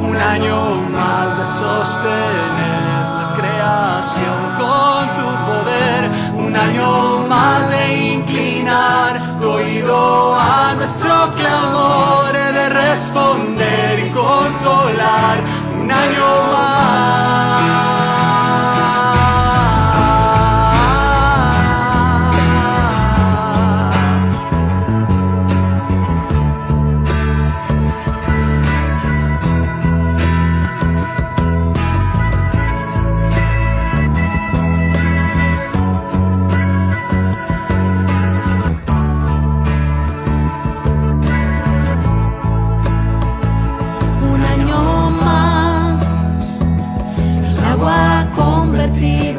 Un año más de sostener la creación con tu poder, un año más de inclinar tu oído a nuestro clamor, de responder y consolar, un año más.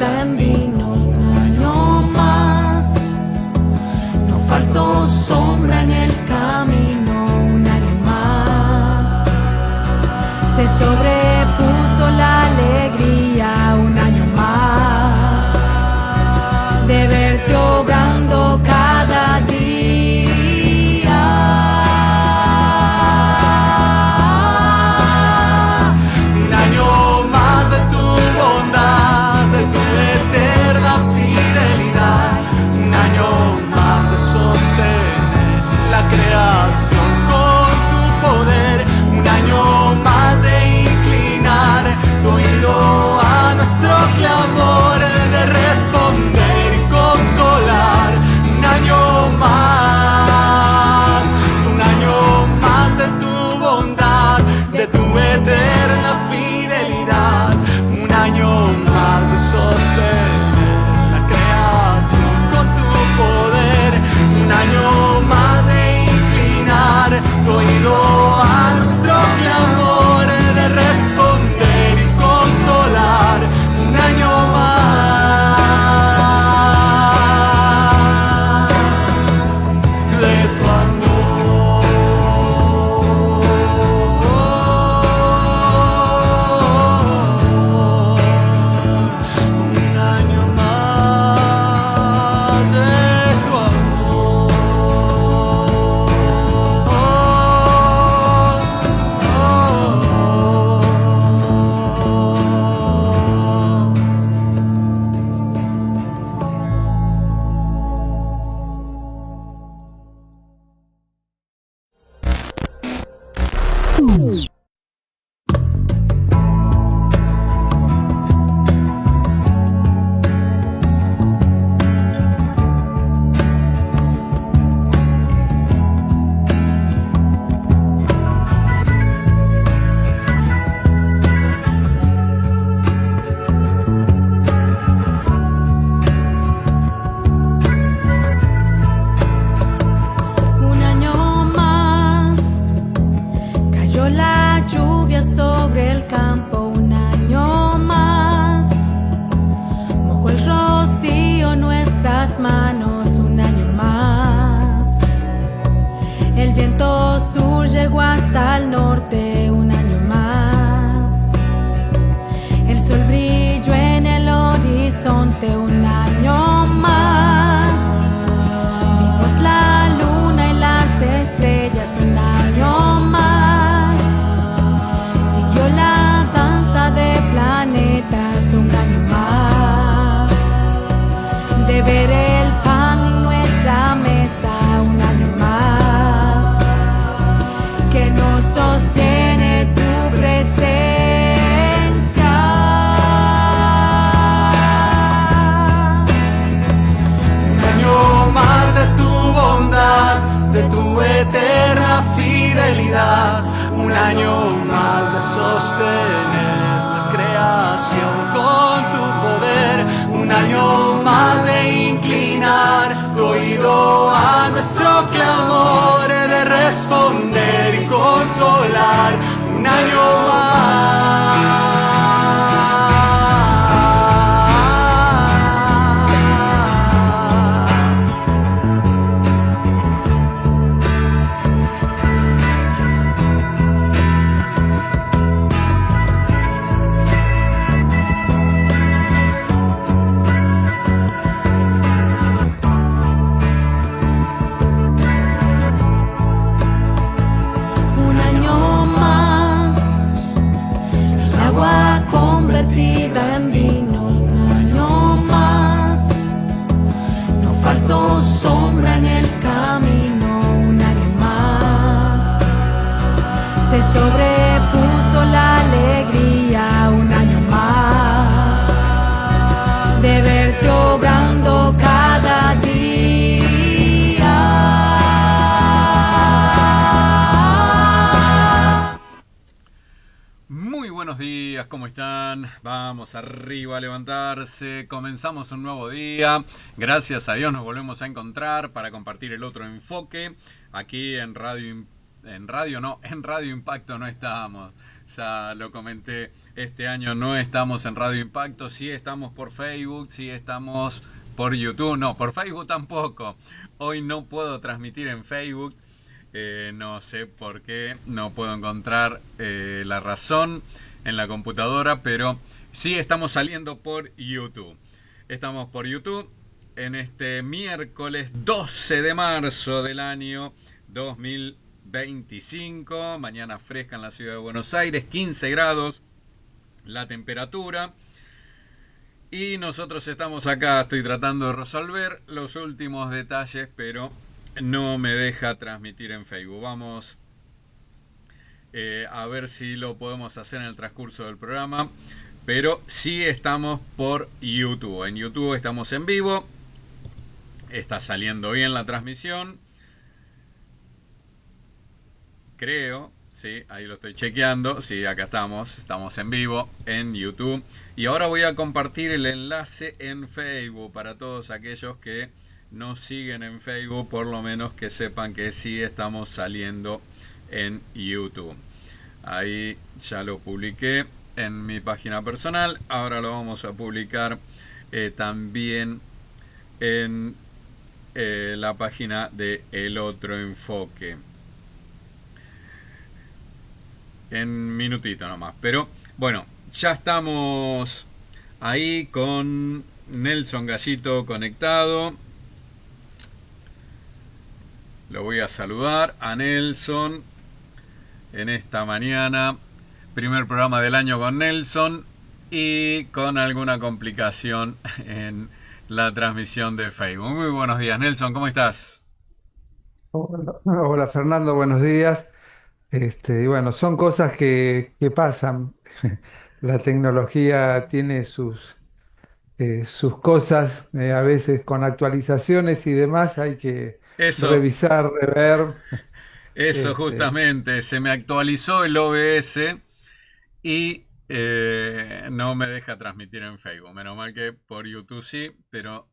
En vino, un año más. No faltó sombra en el camino, un año más. Se sobrepuso la alegría, un año más, de verte obrando cada día. Un año más de tu bondad, de tu eterna fidelidad, un año más de sostener la creación con tu poder, un año más de inclinar tu oído a nuestro clamor, de responder y consolar, un año más de tu bondad, de tu eterna fidelidad, un año más de sostener la creación con tu poder, un año más de inclinar tu oído a nuestro clamor, de responder y consolar, un año más de tu amor. Un año más de tu amor. Un año más, cayó la lluvia sobre el campo, un año más, mojó el rocío nuestras manos, un año más, el viento sur llegó hasta el norte, un año más. un año más de sostener la creación con tu poder, un año más de inclinar tu oído a nuestro clamor, de responder y consolar, un año más. Un año más, el agua convertida en vino. Un año más, no faltó sombra en el camino. Un año más, se sobrepuso la alegría. Un año más, de verte obrando cada día. Muy buenos días, ¿cómo están? Vamos arriba a levantarse, comenzamos un nuevo día, gracias a Dios nos volvemos a encontrar para compartir el otro enfoque, aquí en Radio Impacto no estábamos, ya lo comenté, este año no estamos en Radio Impacto, sí estamos por Facebook, sí estamos por YouTube, no, por Facebook tampoco, hoy no puedo transmitir en Facebook. No sé por qué, no puedo encontrar la razón en la computadora, pero sí estamos saliendo por YouTube. Estamos por YouTube en este miércoles 12 de marzo del año 2025. Mañana fresca en la ciudad de Buenos Aires, 15 grados la temperatura. Y nosotros estamos acá, estoy tratando de resolver los últimos detalles, pero no me deja transmitir en Facebook. Vamos a ver si lo podemos hacer en el transcurso del programa. Pero sí estamos por YouTube. En YouTube estamos en vivo. Está saliendo bien la transmisión. Creo. Sí, ahí lo estoy chequeando. Sí, acá estamos en vivo en YouTube. Y ahora voy a compartir el enlace en Facebook para todos aquellos que nos siguen en Facebook, por lo menos que sepan que sí estamos saliendo en YouTube. Ahí ya lo publiqué en mi página personal. Ahora lo vamos a publicar también en la página de El Otro Enfoque. En minutito nomás. Pero bueno, ya estamos ahí con Nelson Gallito conectado. Lo voy a saludar a Nelson en esta mañana. Primer programa del año con Nelson y con alguna complicación en la transmisión de Facebook. Muy buenos días, Nelson, ¿cómo estás? Hola, Fernando, buenos días. Y bueno, son cosas que pasan. La tecnología tiene sus cosas, a veces con actualizaciones y demás, hay que Eso, revisar, rever. eso Este, justamente, se me actualizó el OBS y no me deja transmitir en Facebook. Menos mal que por YouTube sí, pero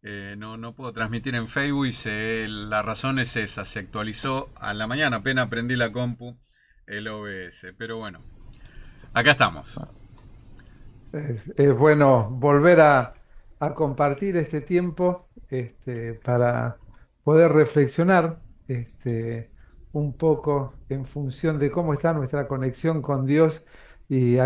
no puedo transmitir en Facebook y la razón es esa, se actualizó a la mañana, apenas prendí la compu el OBS, pero bueno, acá estamos. es bueno volver a compartir este tiempo, para poder reflexionar, un poco en función de cómo está nuestra conexión con Dios y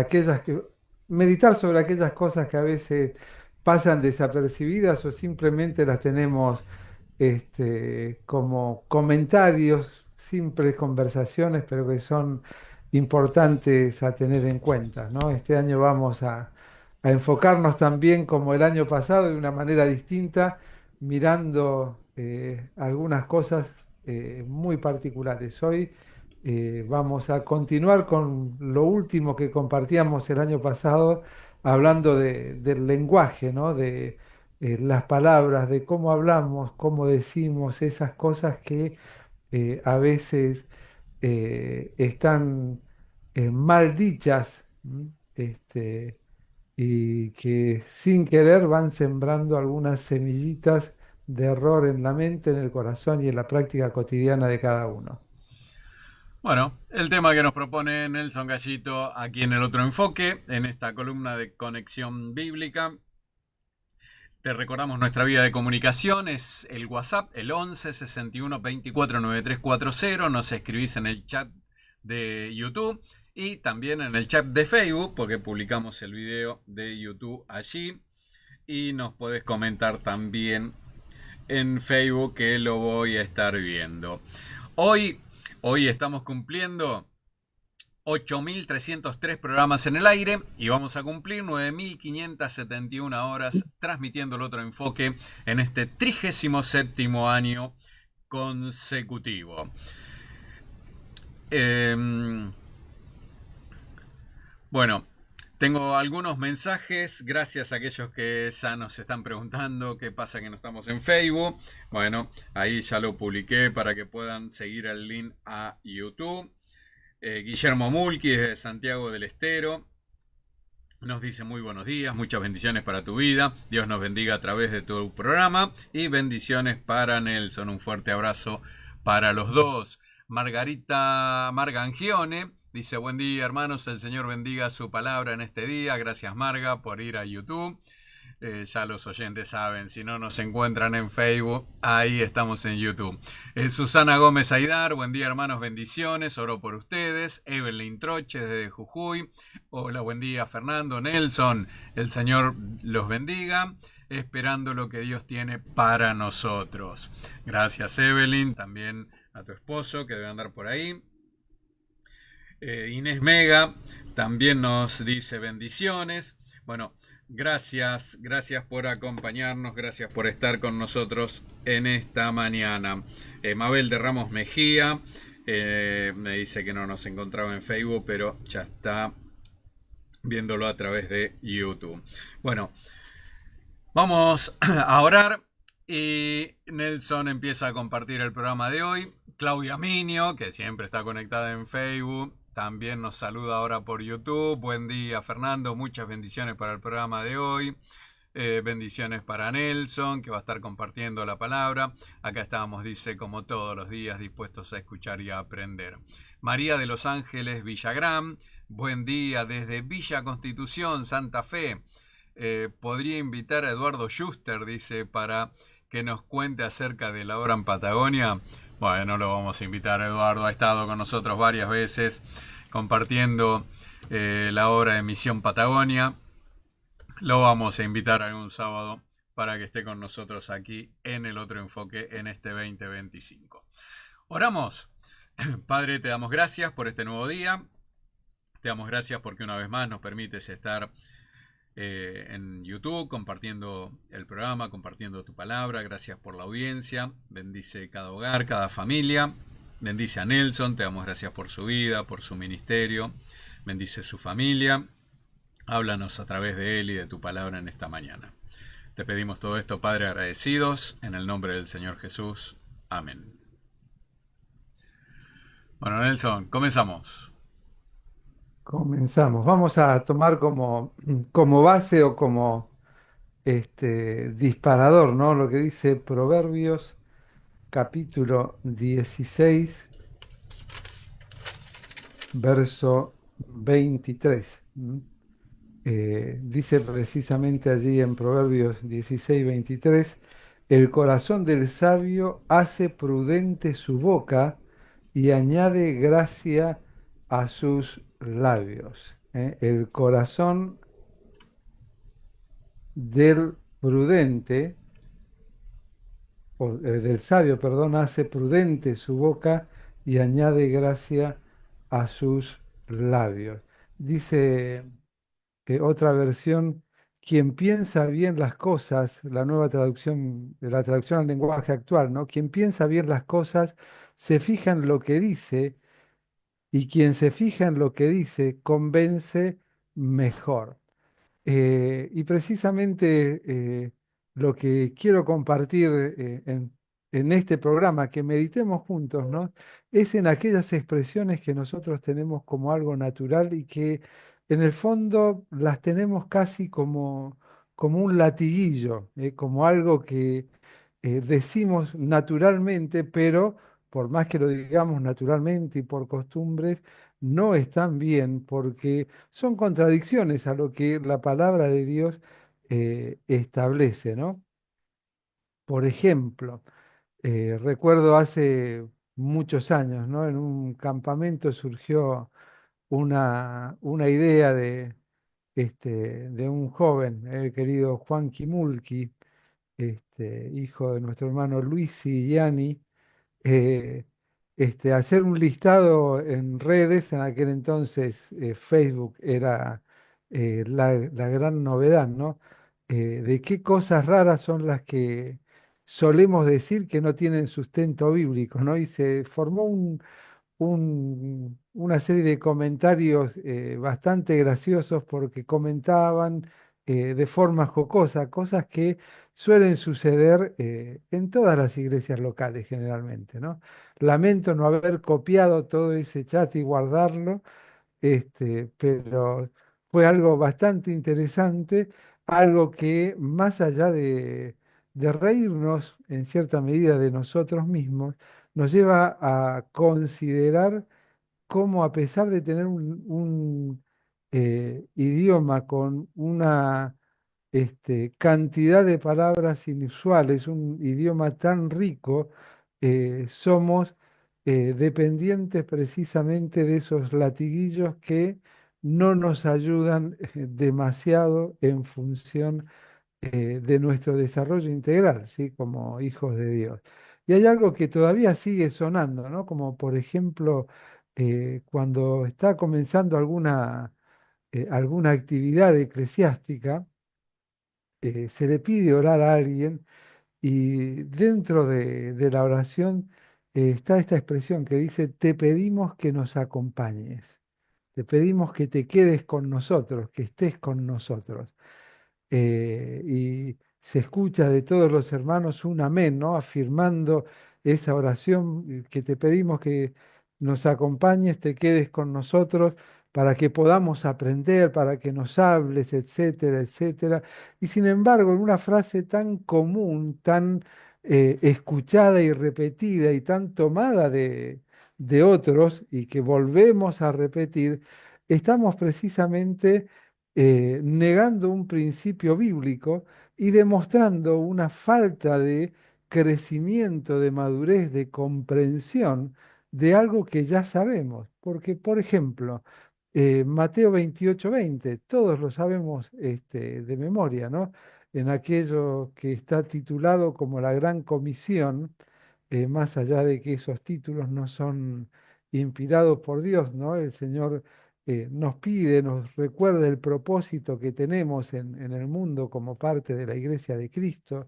meditar sobre aquellas cosas que a veces pasan desapercibidas o simplemente las tenemos, como comentarios, simples conversaciones, pero que son importantes a tener en cuenta, ¿no? Este año vamos a enfocarnos también, como el año pasado, de una manera distinta, mirando algunas cosas muy particulares. Hoy vamos a continuar con lo último que compartíamos el año pasado, hablando del lenguaje, ¿no? De las palabras, de cómo hablamos, cómo decimos esas cosas que a veces están mal dichas, y que sin querer van sembrando algunas semillitas de error en la mente, en el corazón y en la práctica cotidiana de cada uno. Bueno, el tema que nos propone Nelson Gallito aquí en el otro enfoque, en esta columna de conexión bíblica. Te recordamos nuestra vía de comunicación, es el WhatsApp, el 11 61 24 9340. Nos escribís en el chat de YouTube y también en el chat de Facebook, porque publicamos el video de YouTube allí. Y nos podés comentar también en Facebook, que lo voy a estar viendo. Hoy estamos cumpliendo 8.303 programas en el aire y vamos a cumplir 9.571 horas transmitiendo el otro enfoque en este 37º año consecutivo. Bueno, tengo algunos mensajes, gracias a aquellos que ya nos están preguntando qué pasa que no estamos en Facebook. Bueno, ahí ya lo publiqué para que puedan seguir el link a YouTube. Guillermo Mulqui desde Santiago del Estero nos dice muy buenos días, muchas bendiciones para tu vida, Dios nos bendiga a través de tu programa y bendiciones para Nelson, un fuerte abrazo para los dos. Margarita Margangione dice buen día hermanos, el Señor bendiga su palabra en este día, gracias Marga por ir a YouTube. Ya los oyentes saben, si no nos encuentran en Facebook, ahí estamos en YouTube. Susana Gómez Aidar, buen día hermanos, bendiciones, oro por ustedes. Evelyn Troche desde Jujuy, hola, buen día Fernando, Nelson, el Señor los bendiga, esperando lo que Dios tiene para nosotros. Gracias Evelyn, también a tu esposo que debe andar por ahí. Inés Mega también nos dice bendiciones. Bueno, gracias por acompañarnos, gracias por estar con nosotros en esta mañana. Mabel de Ramos Mejía me dice que no nos encontraba en Facebook, pero ya está viéndolo a través de YouTube. Bueno, vamos a orar y Nelson empieza a compartir el programa de hoy. Claudia Minio, que siempre está conectada en Facebook, también nos saluda ahora por YouTube. Buen día Fernando, muchas bendiciones para el programa de hoy. Bendiciones para Nelson, que va a estar compartiendo la palabra. Acá estábamos, dice, como todos los días, dispuestos a escuchar y a aprender. María de Los Ángeles Villagrán, buen día desde Villa Constitución, Santa Fe. Podría invitar a Eduardo Schuster, dice, para que nos cuente acerca de la obra en Patagonia. Bueno, lo vamos a invitar a Eduardo, ha estado con nosotros varias veces compartiendo la obra de Misión Patagonia. Lo vamos a invitar algún sábado para que esté con nosotros aquí en el otro enfoque en este 2025. Oramos. Padre, te damos gracias por este nuevo día. Te damos gracias porque una vez más nos permites estar en YouTube compartiendo el programa, compartiendo tu palabra. Gracias por la audiencia. Bendice cada hogar, cada familia. Bendice a Nelson. Te damos gracias por su vida, por su ministerio. Bendice su familia. Háblanos a través de él y de tu palabra en esta mañana. Te pedimos todo esto, Padre, agradecidos, en el nombre del Señor Jesús. Amén. Bueno, Nelson, comenzamos. Comenzamos. Vamos a tomar como base o como disparador, ¿no? Lo que dice Proverbios capítulo 16, verso 23. Dice precisamente allí en Proverbios 16, 23, el corazón del sabio hace prudente su boca y añade gracia a sus labios. El corazón del prudente, del sabio, perdón, hace prudente su boca y añade gracia a sus labios. Dice otra versión, quien piensa bien las cosas, la nueva traducción, la traducción al lenguaje actual, ¿no? Quien piensa bien las cosas se fija en lo que dice y quien se fija en lo que dice convence mejor. Y precisamente lo que quiero compartir en este programa, que meditemos juntos, ¿no? Es en aquellas expresiones que nosotros tenemos como algo natural y que en el fondo las tenemos casi como un latiguillo, como algo que decimos naturalmente, pero por más que lo digamos naturalmente y por costumbres, no están bien porque son contradicciones a lo que la palabra de Dios establece, ¿no? Por ejemplo, recuerdo hace muchos años, ¿no? En un campamento surgió una idea de un joven, el querido Juan Kimulki, hijo de nuestro hermano Luis y Yani, eh, hacer un listado en redes. En aquel entonces Facebook era la gran novedad, ¿no? De qué cosas raras son las que solemos decir que no tienen sustento bíblico, ¿no? Y se formó una serie de comentarios bastante graciosos porque comentaban de forma jocosa cosas que suelen suceder en todas las iglesias locales generalmente, ¿no? Lamento no haber copiado todo ese chat y guardarlo, pero fue algo bastante interesante, algo que más allá de reírnos en cierta medida de nosotros mismos, nos lleva a considerar cómo, a pesar de tener un idioma con una cantidad de palabras inusuales, un idioma tan rico, somos dependientes precisamente de esos latiguillos que no nos ayudan demasiado en función de nuestro desarrollo integral, ¿sí? Como hijos de Dios. Y hay algo que todavía sigue sonando, ¿no? Como por ejemplo, cuando está comenzando alguna actividad eclesiástica, se le pide orar a alguien y dentro de la oración está esta expresión que dice: te pedimos que nos acompañes, te pedimos que te quedes con nosotros, que estés con nosotros. Y se escucha de todos los hermanos un amén, ¿no? Afirmando esa oración que te pedimos que nos acompañes, te quedes con nosotros para que podamos aprender, para que nos hables, etcétera, etcétera. Y sin embargo, en una frase tan común, tan escuchada y repetida y tan tomada de otros y que volvemos a repetir, estamos precisamente negando un principio bíblico y demostrando una falta de crecimiento, de madurez, de comprensión de algo que ya sabemos. Porque, por ejemplo, Mateo 28:20, todos lo sabemos de memoria, ¿no? En aquello que está titulado como la Gran Comisión, más allá de que esos títulos no son inspirados por Dios, ¿no? El Señor nos pide, nos recuerda el propósito que tenemos en el mundo como parte de la Iglesia de Cristo,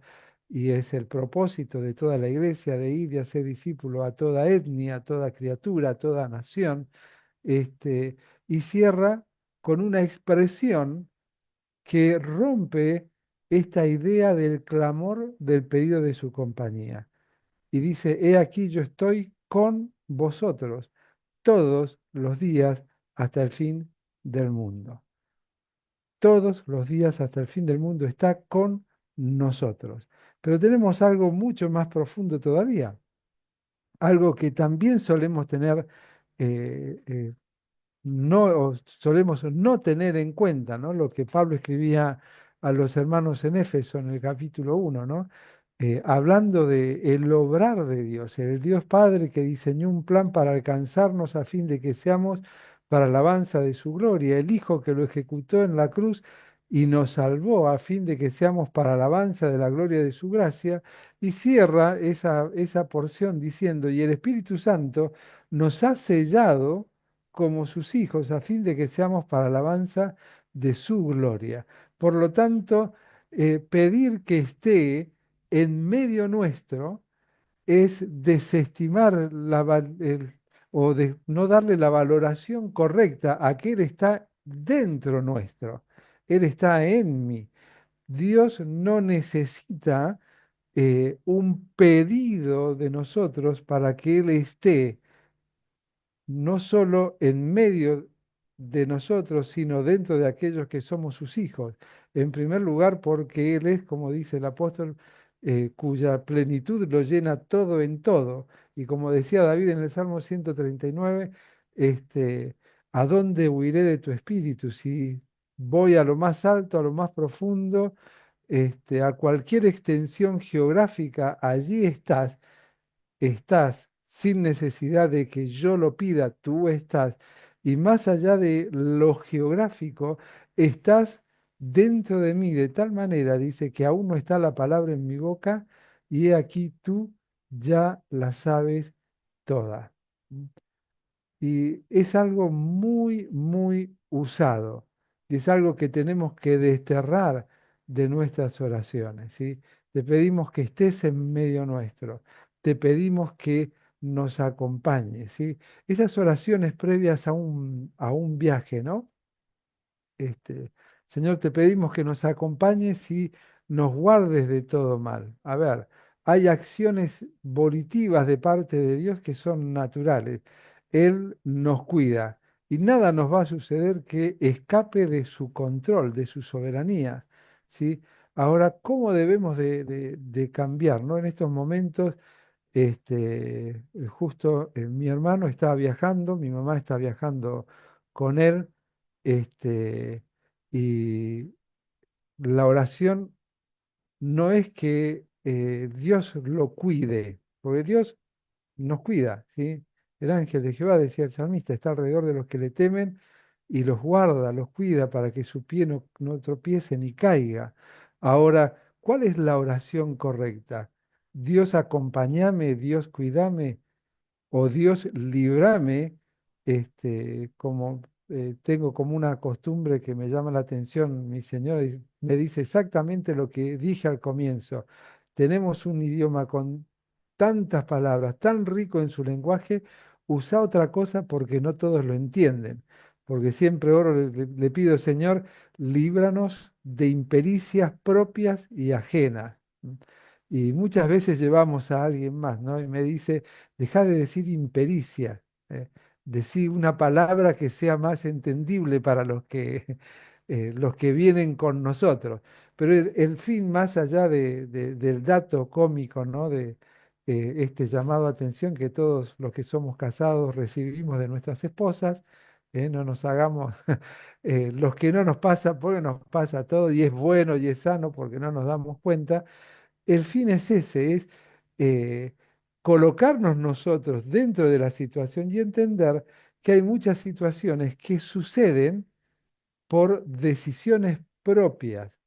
y es el propósito de toda la Iglesia de ir y hacer discípulos a toda etnia, a toda criatura, a toda nación, este, y cierra con una expresión que rompe esta idea del clamor del pedido de su compañía. Y dice: he aquí yo estoy con vosotros todos los días hasta el fin del mundo. Todos los días hasta el fin del mundo está con nosotros. Pero tenemos algo mucho más profundo todavía, algo que también solemos tener no o solemos no tener en cuenta, ¿no? Lo que Pablo escribía a los hermanos en Éfeso en el capítulo 1, ¿no? Hablando de el obrar de Dios, el Dios Padre que diseñó un plan para alcanzarnos a fin de que seamos para alabanza de su gloria, el Hijo que lo ejecutó en la cruz y nos salvó a fin de que seamos para alabanza de la gloria de su gracia, y cierra esa porción diciendo: y el Espíritu Santo nos ha sellado como sus hijos, a fin de que seamos para alabanza de su gloria. Por lo tanto, pedir que esté en medio nuestro es desestimar o de no darle la valoración correcta a que Él está dentro nuestro. Él está en mí. Dios no necesita un pedido de nosotros para que Él esté no solo en medio de nosotros, sino dentro de aquellos que somos sus hijos. En primer lugar, porque Él es, como dice el apóstol, cuya plenitud lo llena todo en todo. Y como decía David en el Salmo 139, ¿a dónde huiré de tu espíritu? Si voy a lo más alto, a lo más profundo, a cualquier extensión geográfica, allí estás sin necesidad de que yo lo pida, tú estás. Y más allá de lo geográfico, estás dentro de mí de tal manera, dice, que aún no está la palabra en mi boca y he aquí tú ya la sabes toda. Y es algo muy, muy usado. Y es algo que tenemos que desterrar de nuestras oraciones, ¿sí? Te pedimos que estés en medio nuestro. Te pedimos que nos acompañes, ¿sí? Esas oraciones previas a un viaje, ¿no? Este, Señor, te pedimos que nos acompañes y nos guardes de todo mal. A ver, hay acciones volitivas de parte de Dios que son naturales. Él nos cuida y nada nos va a suceder que escape de su control, de su soberanía. ¿Sí? Ahora, ¿cómo debemos de cambiar, ¿no? En estos momentos, justo mi hermano estaba viajando, mi mamá está viajando con él. Este, y la oración no es que Dios lo cuide, porque Dios nos cuida, ¿sí? El ángel de Jehová, decía el salmista, está alrededor de los que le temen y los guarda, los cuida para que su pie no tropiece ni caiga. Ahora, ¿cuál es la oración correcta? Dios acompáñame, Dios cuídame, o Dios líbrame, como tengo como una costumbre que me llama la atención, mi señora me dice exactamente lo que dije al comienzo. Tenemos un idioma con tantas palabras, tan rico en su lenguaje, usa otra cosa porque no todos lo entienden. Porque siempre oro, le pido, Señor, líbranos de impericias propias y ajenas. Y muchas veces llevamos a alguien más, ¿no? Y me dice, deja de decir impericia, decir una palabra que sea más entendible para los que vienen con nosotros. Pero el fin, más allá del dato cómico, ¿no? De este llamado a atención que todos los que somos casados recibimos de nuestras esposas, no nos hagamos los que no nos pasa, porque nos pasa todo y es bueno y es sano porque no nos damos cuenta. El fin es ese, es eh, colocarnos nosotros dentro de la situación y entender que hay muchas situaciones que suceden por decisiones propias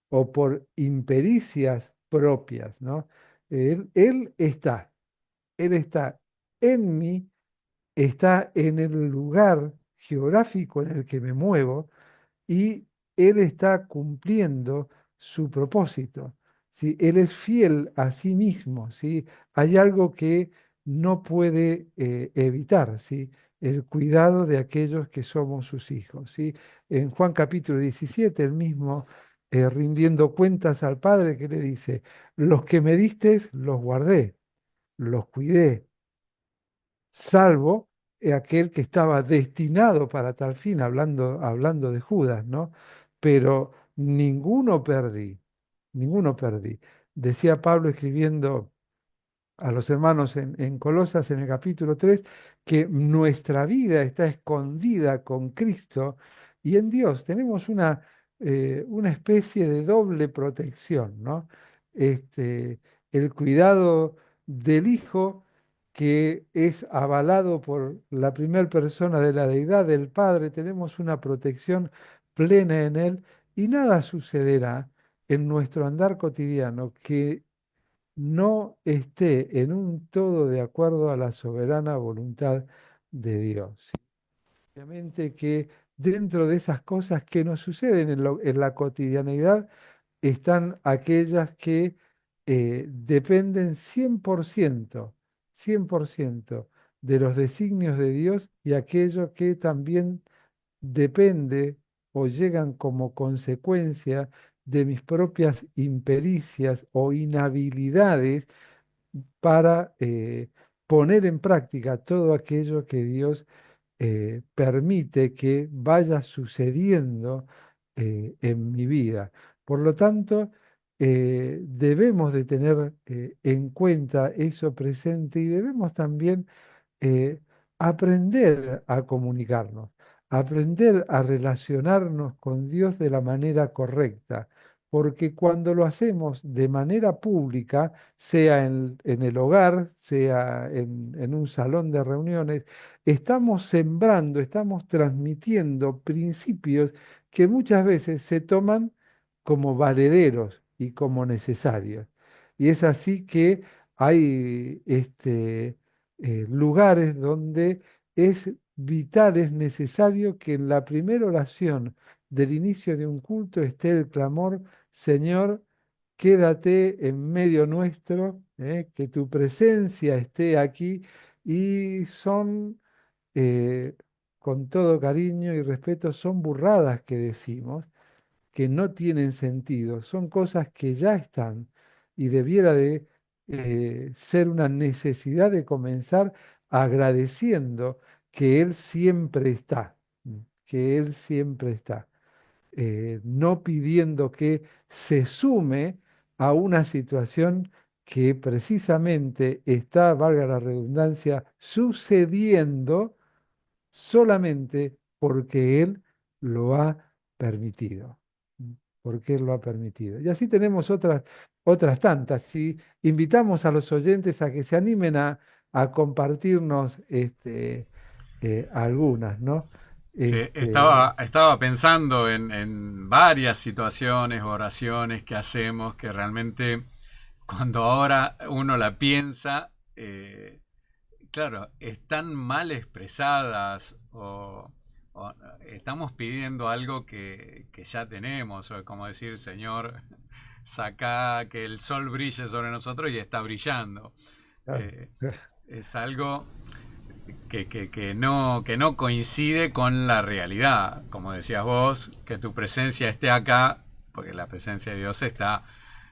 o por impericias propias, ¿no? Él está en mí, está en el lugar geográfico en el que me muevo y Él está cumpliendo su propósito. ¿Sí? Él es fiel a sí mismo. ¿Sí? Hay algo que no puede evitar, ¿sí? El cuidado de aquellos que somos sus hijos. ¿Sí? En Juan capítulo 17, el mismo rindiendo cuentas al Padre que le dice, los que me distes los guardé, los cuidé, salvo aquel que estaba destinado para tal fin, hablando de Judas, ¿no? Pero ninguno perdí. Decía Pablo escribiendo a los hermanos en Colosas en el capítulo 3 que nuestra vida está escondida con Cristo y en Dios. Tenemos una especie de doble protección, ¿no? El cuidado del Hijo que es avalado por la primera persona de la deidad del Padre, tenemos una protección plena en Él y nada sucederá en nuestro andar cotidiano que no esté en un todo de acuerdo a la soberana voluntad de Dios. Sí, obviamente que dentro de esas cosas que nos suceden en la cotidianidad están aquellas que dependen 100% de los designios de Dios y aquello que también depende o llegan como consecuencia de mis propias impericias o inhabilidades para poner en práctica todo aquello que Dios permite que vaya sucediendo en mi vida. Por lo tanto, debemos de tener en cuenta eso presente y debemos también eh, aprender a comunicarnos, aprender a relacionarnos con Dios de la manera correcta, porque cuando lo hacemos de manera pública, sea en el hogar, sea en un salón de reuniones, estamos sembrando, estamos transmitiendo principios que muchas veces se toman como valederos y como necesarios. Y es así que hay lugares donde es vital, es necesario que en la primera oración del inicio de un culto esté el clamor: Señor, quédate en medio nuestro, que tu presencia esté aquí. Y son, eh, con todo cariño y respeto, son burradas que decimos, que no tienen sentido, son cosas que ya están y debiera de ser una necesidad de comenzar agradeciendo que Él siempre está, que Él siempre está, no pidiendo que se sume a una situación que precisamente está, valga la redundancia, sucediendo solamente porque Él lo ha permitido. Porque Él lo ha permitido. Y así tenemos otras tantas. Si invitamos a los oyentes a que se animen a compartirnos algunas, ¿no? Sí, Este, estaba pensando en varias situaciones, oraciones que hacemos que realmente cuando ahora uno la piensa, claro, están mal expresadas o estamos pidiendo algo que ya tenemos, o como decir, Señor, saca que el sol brille sobre nosotros y está brillando. ah, Eh, es algo que no coincide con la realidad. Como decías vos, que tu presencia esté acá, porque la presencia de Dios está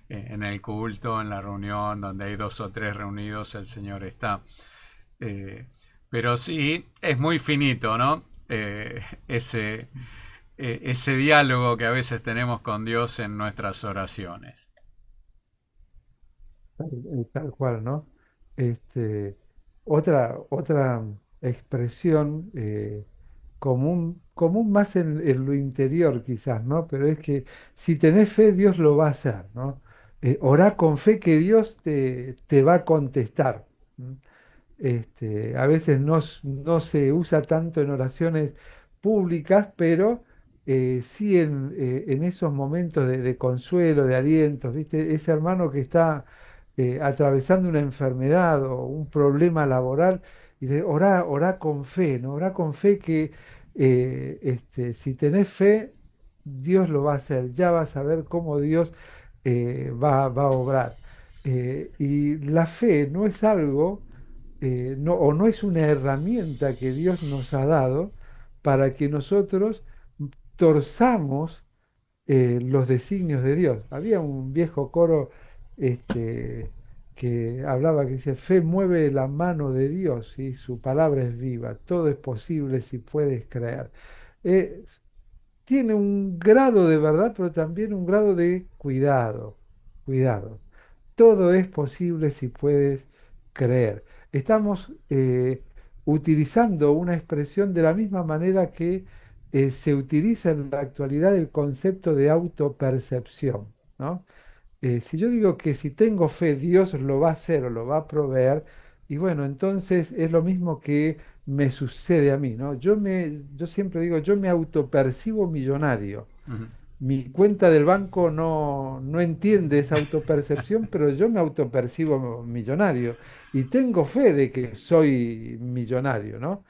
en el culto, en la reunión, donde hay dos o tres reunidos, el Señor está. Eh, pero sí, es muy finito, ¿no? Ese diálogo que a veces tenemos con Dios en nuestras oraciones. tal cual, ¿no? Este, otra expresión común más en lo interior quizás, ¿no? Pero es que si tenés fe, Dios lo va a hacer, ¿no? Orá con fe que Dios te va a contestar. ¿M? A veces no se usa tanto en oraciones públicas, pero sí en esos momentos de consuelo, de aliento, ¿viste? Ese hermano que está atravesando una enfermedad o un problema laboral, y orá con fe, ¿no? Orá con fe que si tenés fe, Dios lo va a hacer, ya vas a ver cómo Dios va a obrar. Y la fe no es algo no, o no es una herramienta que Dios nos ha dado para que nosotros torzamos los designios de Dios. Había un viejo coro que hablaba, que dice: fe mueve la mano de Dios y su palabra es viva, todo es posible si puedes creer. Eh, Tiene un grado de verdad, pero también un grado de cuidado, cuidado. Todo es posible si puedes creer. Estamos utilizando una expresión de la misma manera que se utiliza en la actualidad el concepto de autopercepción, ¿no? Si yo digo que si tengo fe, Dios lo va a hacer o lo va a proveer, y bueno, entonces es lo mismo que me sucede a mí, ¿no? Yo siempre digo, yo me autopercibo millonario. Uh -huh. Mi cuenta del banco no entiende esa autopercepción, pero yo me autopercibo millonario y tengo fe de que soy millonario, ¿no?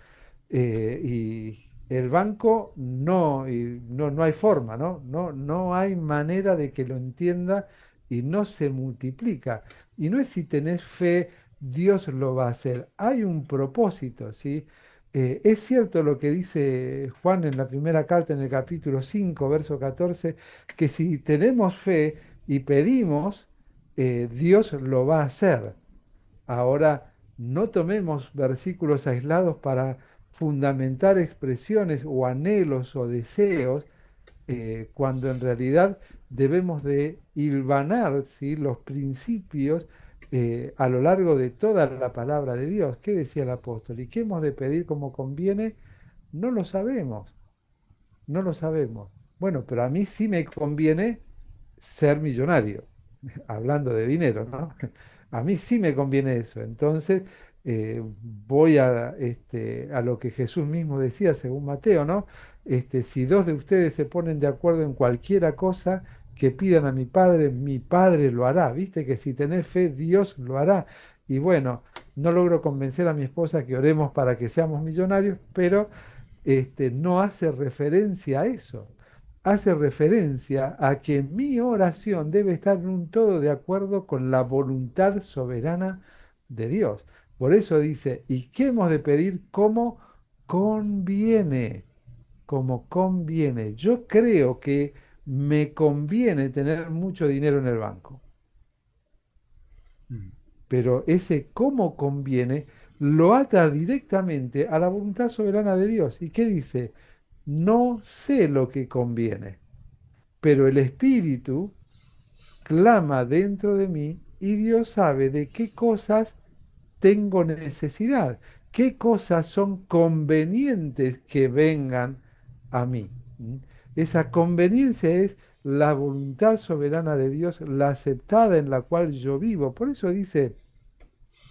Y el banco no hay forma, ¿no? No hay manera de que lo entienda y no se multiplica. Y no es si tenés fe, Dios lo va a hacer. Hay un propósito, ¿sí? es cierto lo que dice Juan en la primera carta, en el capítulo 5 verso 14, que si tenemos fe y pedimos, Dios lo va a hacer. Ahora, no tomemos versículos aislados para fundamentar expresiones o anhelos o deseos, cuando en realidad debemos de hilvanar, ¿sí?, los principios a lo largo de toda la palabra de Dios. ¿Qué decía el apóstol? ¿Y qué hemos de pedir como conviene? No lo sabemos, no lo sabemos. Bueno, pero a mí sí me conviene ser millonario, hablando de dinero, ¿no? A mí sí me conviene eso. Entonces, voy a lo que Jesús mismo decía, según Mateo, ¿no? Si dos de ustedes se ponen de acuerdo en cualquiera cosa que pidan a mi Padre lo hará. Viste que si tenés fe, Dios lo hará. Y bueno, no logro convencer a mi esposa que oremos para que seamos millonarios, pero no hace referencia a eso. Hace referencia a que mi oración debe estar en un todo de acuerdo con la voluntad soberana de Dios. Por eso dice, ¿y qué hemos de pedir? Como conviene, como conviene. Yo creo que me conviene tener mucho dinero en el banco, Mm. pero ese cómo conviene lo ata directamente a la voluntad soberana de Dios. ¿Y qué dice? No sé lo que conviene, pero el Espíritu clama dentro de mí y Dios sabe de qué cosas tengo necesidad, qué cosas son convenientes que vengan a mí. ¿Mm? Esa conveniencia es la voluntad soberana de Dios, la aceptada en la cual yo vivo. Por eso dice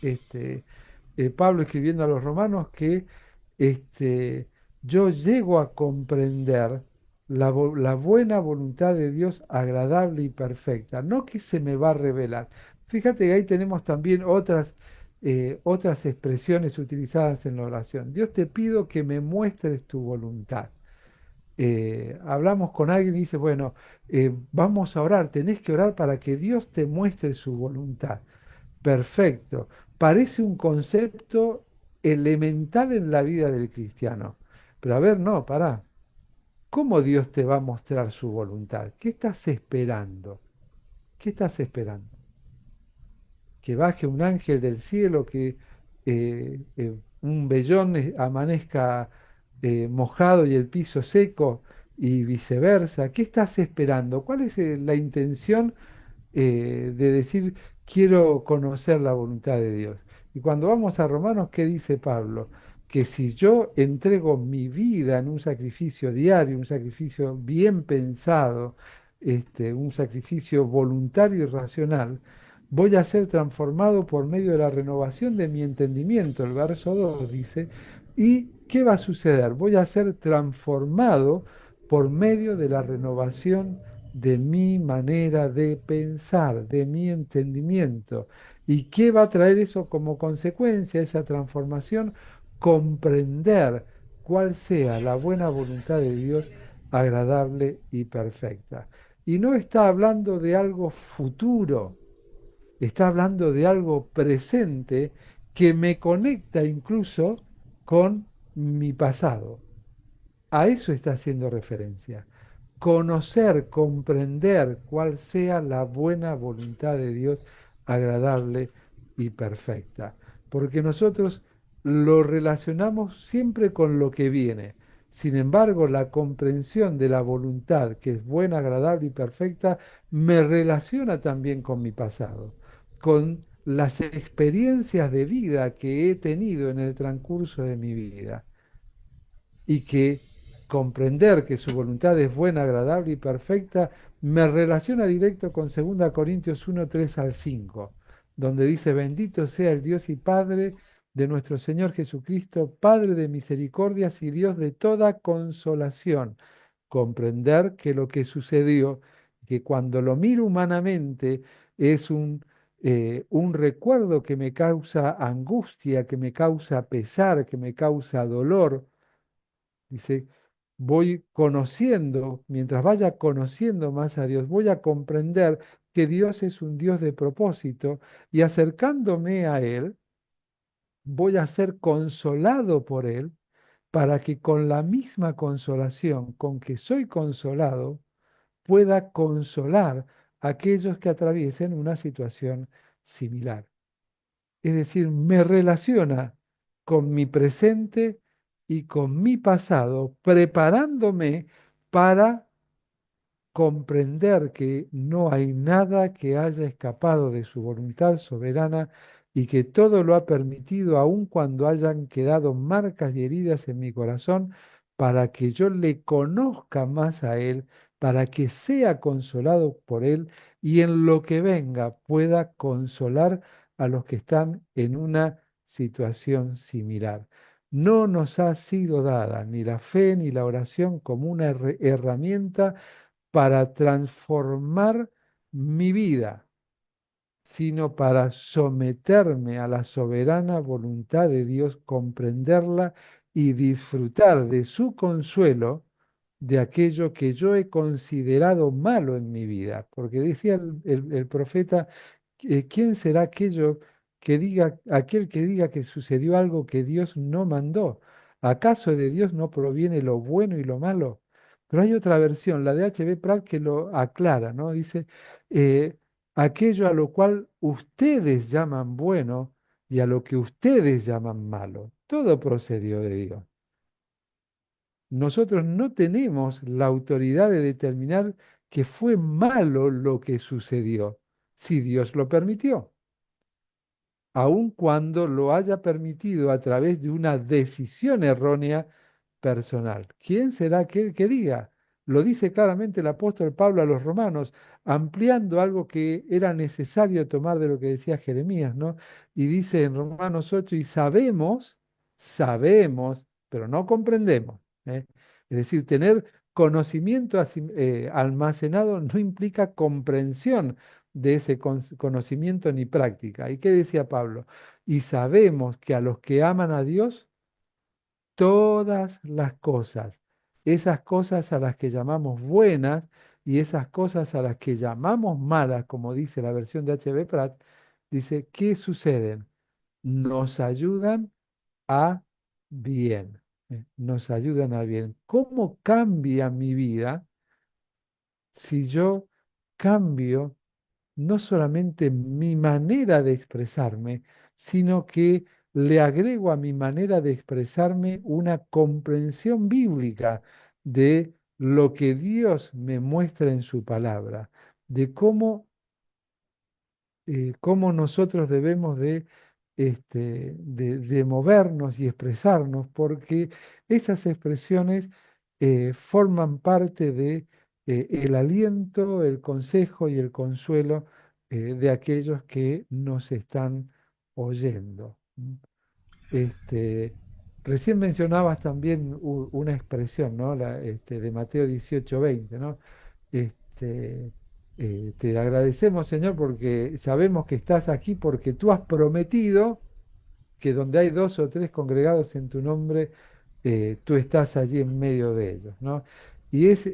este, Pablo escribiendo a los romanos que este, yo llego a comprender la buena voluntad de Dios agradable y perfecta, no que se me va a revelar. Fíjate que ahí tenemos también otras expresiones utilizadas en la oración. Dios, te pido que me muestres tu voluntad. Hablamos con alguien y dice, bueno, vamos a orar, tenés que orar para que Dios te muestre su voluntad. Perfecto. Parece un concepto elemental en la vida del cristiano. Pero a ver, no, pará. ¿Cómo Dios te va a mostrar su voluntad? ¿Qué estás esperando? ¿Qué estás esperando? Que baje un ángel del cielo, que un vellón amanezca mojado y el piso seco y viceversa. ¿Qué estás esperando? ¿Cuál es la intención de decir, quiero conocer la voluntad de Dios? Y cuando vamos a Romanos, ¿qué dice Pablo? Que si yo entrego mi vida en un sacrificio diario, un sacrificio bien pensado, un sacrificio voluntario y racional, voy a ser transformado por medio de la renovación de mi entendimiento. El verso 2 dice, ¿y qué va a suceder? Voy a ser transformado por medio de la renovación de mi manera de pensar, de mi entendimiento. ¿Y qué va a traer eso como consecuencia, esa transformación? Comprender cuál sea la buena voluntad de Dios, agradable y perfecta. Y no está hablando de algo futuro, está hablando de algo presente que me conecta incluso con mi pasado. A eso está haciendo referencia. Conocer, comprender cuál sea la buena voluntad de Dios, agradable y perfecta. Porque nosotros lo relacionamos siempre con lo que viene. Sin embargo, la comprensión de la voluntad, que es buena, agradable y perfecta, me relaciona también con mi pasado, con las experiencias de vida que he tenido en el transcurso de mi vida y que comprender que su voluntad es buena, agradable y perfecta, me relaciona directo con 2 Corintios 1, 3 al 5, donde dice, bendito sea el Dios y Padre de nuestro Señor Jesucristo, Padre de misericordias y Dios de toda consolación. Comprender que lo que sucedió, que cuando lo miro humanamente es un recuerdo que me causa angustia, que me causa pesar, que me causa dolor. Dice, voy conociendo, mientras vaya conociendo más a Dios, voy a comprender que Dios es un Dios de propósito y acercándome a Él, voy a ser consolado por Él para que con la misma consolación con que soy consolado, pueda consolar a aquellos que atraviesen una situación similar. Es decir, me relaciona con mi presente y con mi pasado, preparándome para comprender que no hay nada que haya escapado de su voluntad soberana y que todo lo ha permitido, aun cuando hayan quedado marcas y heridas en mi corazón, para que yo le conozca más a Él, para que sea consolado por Él y en lo que venga pueda consolar a los que están en una situación similar. No nos ha sido dada ni la fe ni la oración como una herramienta para transformar mi vida, sino para someterme a la soberana voluntad de Dios, comprenderla y disfrutar de su consuelo de aquello que yo he considerado malo en mi vida. Porque decía el profeta, ¿quién será aquel que diga que sucedió algo que Dios no mandó? ¿Acaso de Dios no proviene lo bueno y lo malo? Pero hay otra versión, la de H. B. Pratt, que lo aclara, ¿no? Dice, eh, aquello a lo cual ustedes llaman bueno y a lo que ustedes llaman malo, todo procedió de Dios. Nosotros no tenemos la autoridad de determinar que fue malo lo que sucedió, si Dios lo permitió, aun cuando lo haya permitido a través de una decisión errónea personal. ¿Quién será aquel que diga? Lo dice claramente el apóstol Pablo a los romanos, ampliando algo que era necesario tomar de lo que decía Jeremías, ¿no? Y dice en Romanos 8, y sabemos, pero no comprendemos, ¿eh? Es decir, tener conocimiento almacenado no implica comprensión de ese conocimiento ni práctica. ¿Y qué decía Pablo? Y sabemos que a los que aman a Dios, todas las cosas, esas cosas a las que llamamos buenas y esas cosas a las que llamamos malas, como dice la versión de H. B. Pratt, dice, ¿qué suceden? Nos ayudan a bien. Nos ayudan a bien. ¿Cómo cambia mi vida si yo cambio no solamente mi manera de expresarme, sino que le agrego a mi manera de expresarme una comprensión bíblica de lo que Dios me muestra en su palabra, de cómo nosotros debemos de movernos y expresarnos, porque esas expresiones forman parte de el aliento, el consejo y el consuelo de aquellos que nos están oyendo. Este, recién mencionabas también una expresión, ¿no? De Mateo 18:20, ¿no? Este, te agradecemos, Señor, porque sabemos que estás aquí porque tú has prometido que donde hay dos o tres congregados en tu nombre, tú estás allí en medio de ellos, ¿no? Y es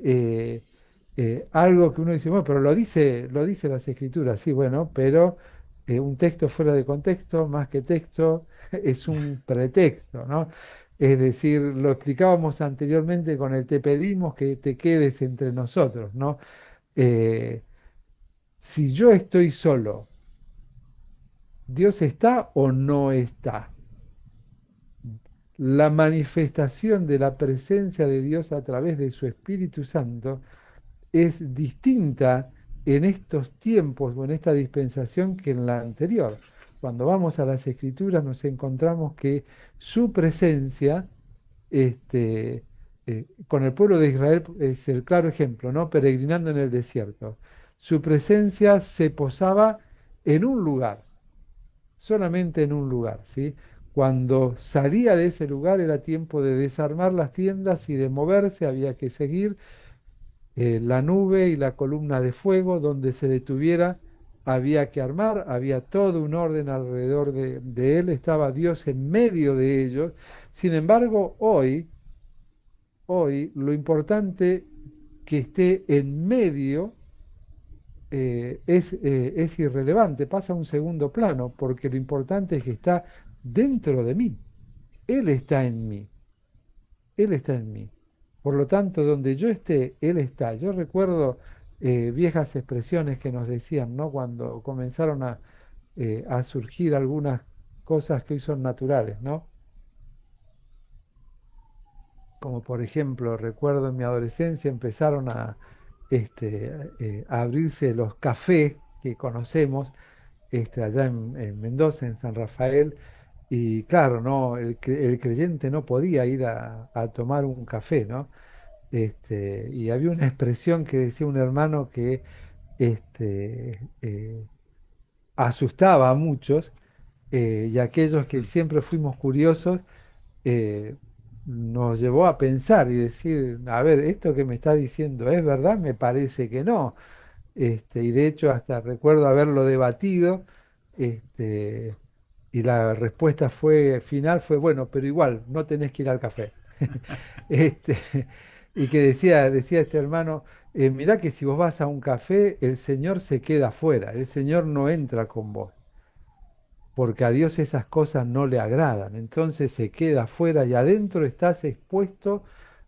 algo que uno dice, bueno, pero lo dice las Escrituras, sí, bueno, pero un texto fuera de contexto, más que texto, es un pretexto, ¿no? Es decir, lo explicábamos anteriormente con el te pedimos que te quedes entre nosotros, ¿no? Eh, si yo estoy solo, ¿Dios está o no está? La manifestación de la presencia de Dios a través de su Espíritu Santo es distinta en estos tiempos o en esta dispensación que en la anterior. Cuando vamos a las Escrituras nos encontramos que su presencia con el pueblo de Israel es el claro ejemplo, ¿no? Peregrinando en el desierto. Su presencia se posaba en un lugar, solamente en un lugar, ¿sí? Cuando salía de ese lugar era tiempo de desarmar las tiendas y de moverse, había que seguir la nube y la columna de fuego, donde se detuviera, había que armar, había todo un orden alrededor de él, estaba Dios en medio de ellos. Sin embargo, hoy lo importante que esté en medio es irrelevante, pasa a un segundo plano, porque lo importante es que está dentro de mí, Él está en mí. Él está en mí. Por lo tanto, donde yo esté, Él está. Yo recuerdo viejas expresiones que nos decían, ¿no? Cuando comenzaron a surgir algunas cosas que hoy son naturales, ¿no? Como por ejemplo, recuerdo en mi adolescencia empezaron a abrirse los cafés que conocemos allá en Mendoza, en San Rafael, y claro, ¿no? El creyente no podía ir a tomar un café, ¿no? Y había una expresión que decía un hermano que asustaba a muchos, y aquellos que siempre fuimos curiosos, eh, nos llevó a pensar y decir, a ver, esto que me está diciendo es verdad, me parece que no. Y de hecho hasta recuerdo haberlo debatido, este, y la respuesta final fue, bueno, pero igual, no tenés que ir al café. Este, y que decía este hermano, mirá que si vos vas a un café, el Señor se queda afuera, el Señor no entra con vos, porque a Dios esas cosas no le agradan. Entonces se queda afuera y adentro estás expuesto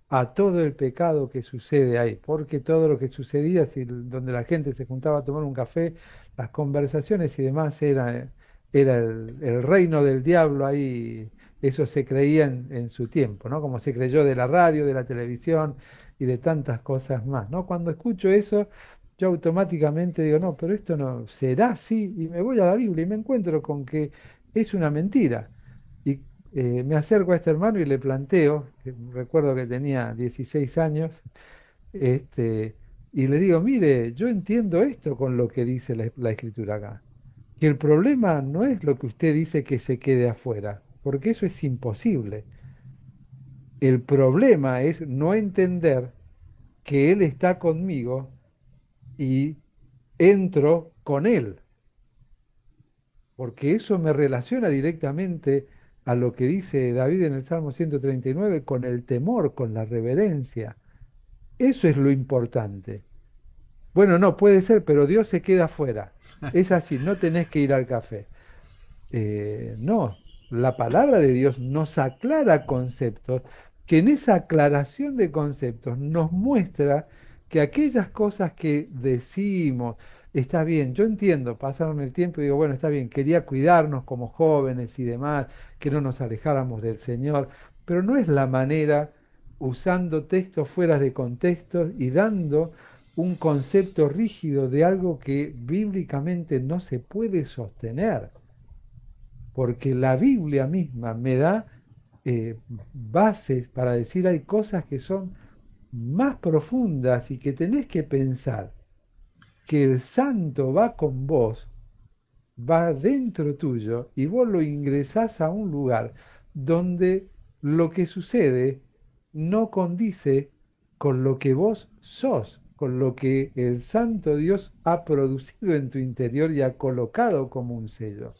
a todo el pecado que sucede ahí, porque todo lo que sucedía, si, donde la gente se juntaba a tomar un café, las conversaciones y demás era el reino del diablo ahí, eso se creía en su tiempo, ¿no? Como se creyó de la radio, de la televisión y de tantas cosas más, ¿no? Cuando escucho eso, yo automáticamente digo, no, pero esto no será así, y me voy a la Biblia y me encuentro con que es una mentira. Y me acerco a este hermano y le planteo, que recuerdo que tenía 16 años, este, y le digo, mire, yo entiendo esto con lo que dice la escritura acá, que el problema no es lo que usted dice que se quede afuera, porque eso es imposible. El problema es no entender que Él está conmigo y entro con Él, porque eso me relaciona directamente a lo que dice David en el Salmo 139 con el temor, con la reverencia. Eso es lo importante. Bueno, no, puede ser, pero Dios se queda afuera. Es así, no tenés que ir al café. No, la palabra de Dios nos aclara conceptos, que en esa aclaración de conceptos nos muestra que aquellas cosas que decimos, está bien, yo entiendo, pasaron el tiempo y digo, bueno, está bien, quería cuidarnos como jóvenes y demás, que no nos alejáramos del Señor, pero no es la manera usando textos fuera de contexto y dando un concepto rígido de algo que bíblicamente no se puede sostener, porque la Biblia misma me da bases para decir hay cosas que son más profundas y que tenés que pensar que el santo va con vos, va dentro tuyo y vos lo ingresás a un lugar donde lo que sucede no condice con lo que vos sos, con lo que el santo Dios ha producido en tu interior y ha colocado como un sello.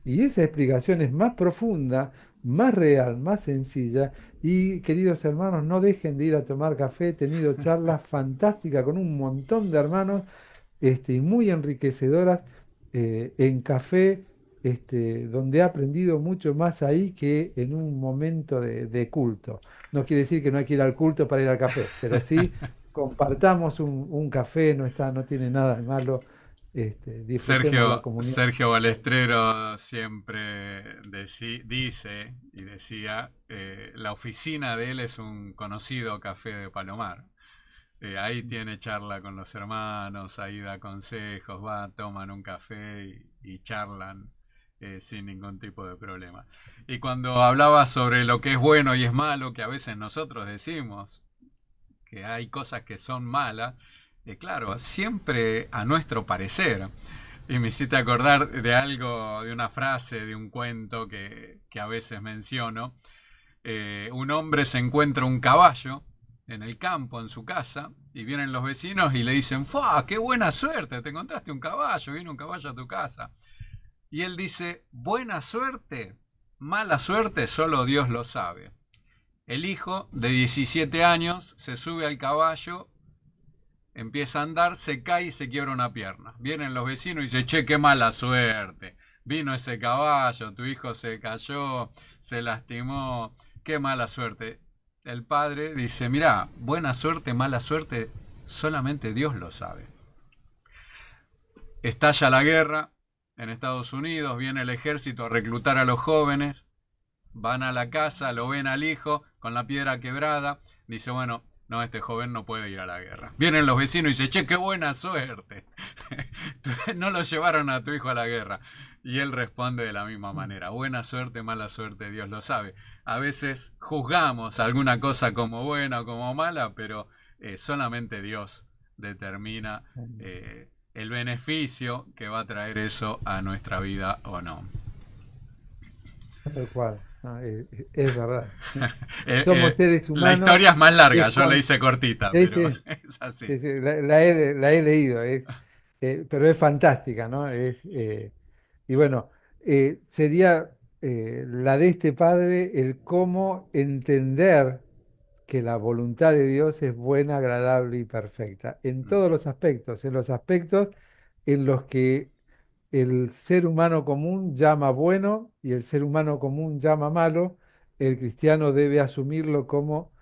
Y esa explicación es más profunda, más real, más sencilla. Y queridos hermanos, no dejen de ir a tomar café. He tenido charlas fantásticas con un montón de hermanos, y muy enriquecedoras en café, donde he aprendido mucho más ahí que en un momento de culto. No quiere decir que no hay que ir al culto para ir al café, pero sí compartamos un café, no tiene nada de malo. Disfrutemos la comunión. Sergio Balestrero siempre dice y decía, la oficina de él es un conocido café de Palomar. Ahí tiene charla con los hermanos, ahí da consejos, toman un café y charlan sin ningún tipo de problema. Y cuando hablaba sobre lo que es bueno y es malo, que a veces nosotros decimos que hay cosas que son malas, claro, siempre a nuestro parecer. Y me hiciste acordar de algo, de una frase, de un cuento que a veces menciono. Un hombre se encuentra un caballo en el campo, en su casa, y vienen los vecinos y le dicen, ¡fa! ¡Qué buena suerte! Te encontraste un caballo, viene un caballo a tu casa. Y él dice, buena suerte, mala suerte, solo Dios lo sabe. El hijo de 17 años se sube al caballo, empieza a andar, se cae y se quiebra una pierna. Vienen los vecinos y dicen, che, qué mala suerte. Vino ese caballo, tu hijo se cayó, se lastimó, qué mala suerte. el padre dice, mirá, buena suerte, mala suerte, solamente Dios lo sabe. Estalla la guerra en Estados Unidos, viene el ejército a reclutar a los jóvenes, van a la casa, lo ven al hijo con la piedra quebrada, dice, bueno, no, este joven no puede ir a la guerra. Vienen los vecinos y dicen, che, qué buena suerte. No lo llevaron a tu hijo a la guerra. Y él responde de la misma manera, buena suerte, mala suerte, Dios lo sabe. A veces juzgamos alguna cosa como buena o como mala, pero solamente Dios determina el beneficio que va a traer eso a nuestra vida o no. Tal cual, no, es verdad. Eh, Somos eh, seres la humanos. historia es más larga, Es yo la con... hice cortita, Sí, pero sí, es así. sí, sí, la he leído, pero es fantástica, ¿no? Y bueno, sería la de este padre el cómo entender que la voluntad de Dios es buena, agradable y perfecta, en Mm. todos los aspectos, en los aspectos en los que el ser humano común llama bueno y el ser humano común llama malo, el cristiano debe asumirlo como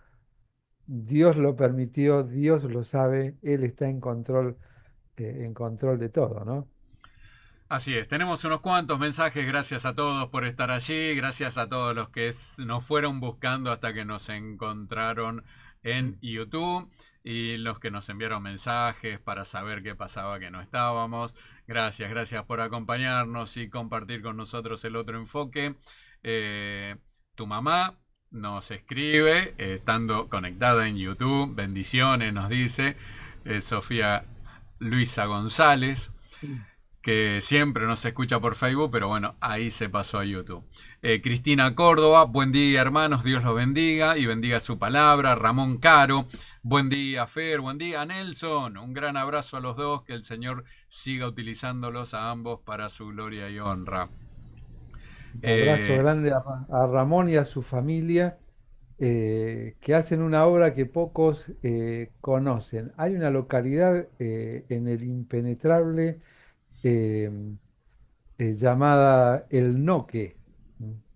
Dios lo permitió, Dios lo sabe, Él está en control de todo, ¿no? Así es, tenemos unos cuantos mensajes, gracias a todos por estar allí, gracias a todos los que nos fueron buscando hasta que nos encontraron en YouTube y los que nos enviaron mensajes para saber qué pasaba que no estábamos. Gracias, gracias por acompañarnos y compartir con nosotros el otro enfoque. Tu mamá nos escribe, estando conectada en YouTube, bendiciones, nos dice Sofía Luisa González, que siempre nos escucha por Facebook, pero bueno, ahí se pasó a YouTube. Cristina Córdoba, buen día hermanos, Dios los bendiga y bendiga su palabra. Ramón Caro, buen día Fer, buen día Nelson, un gran abrazo a los dos, que el Señor siga utilizándolos a ambos para su gloria y honra. Un abrazo Eh, grande a Ramón y a su familia, que hacen una obra que pocos conocen. Hay una localidad en el impenetrable eh, llamada El Noque,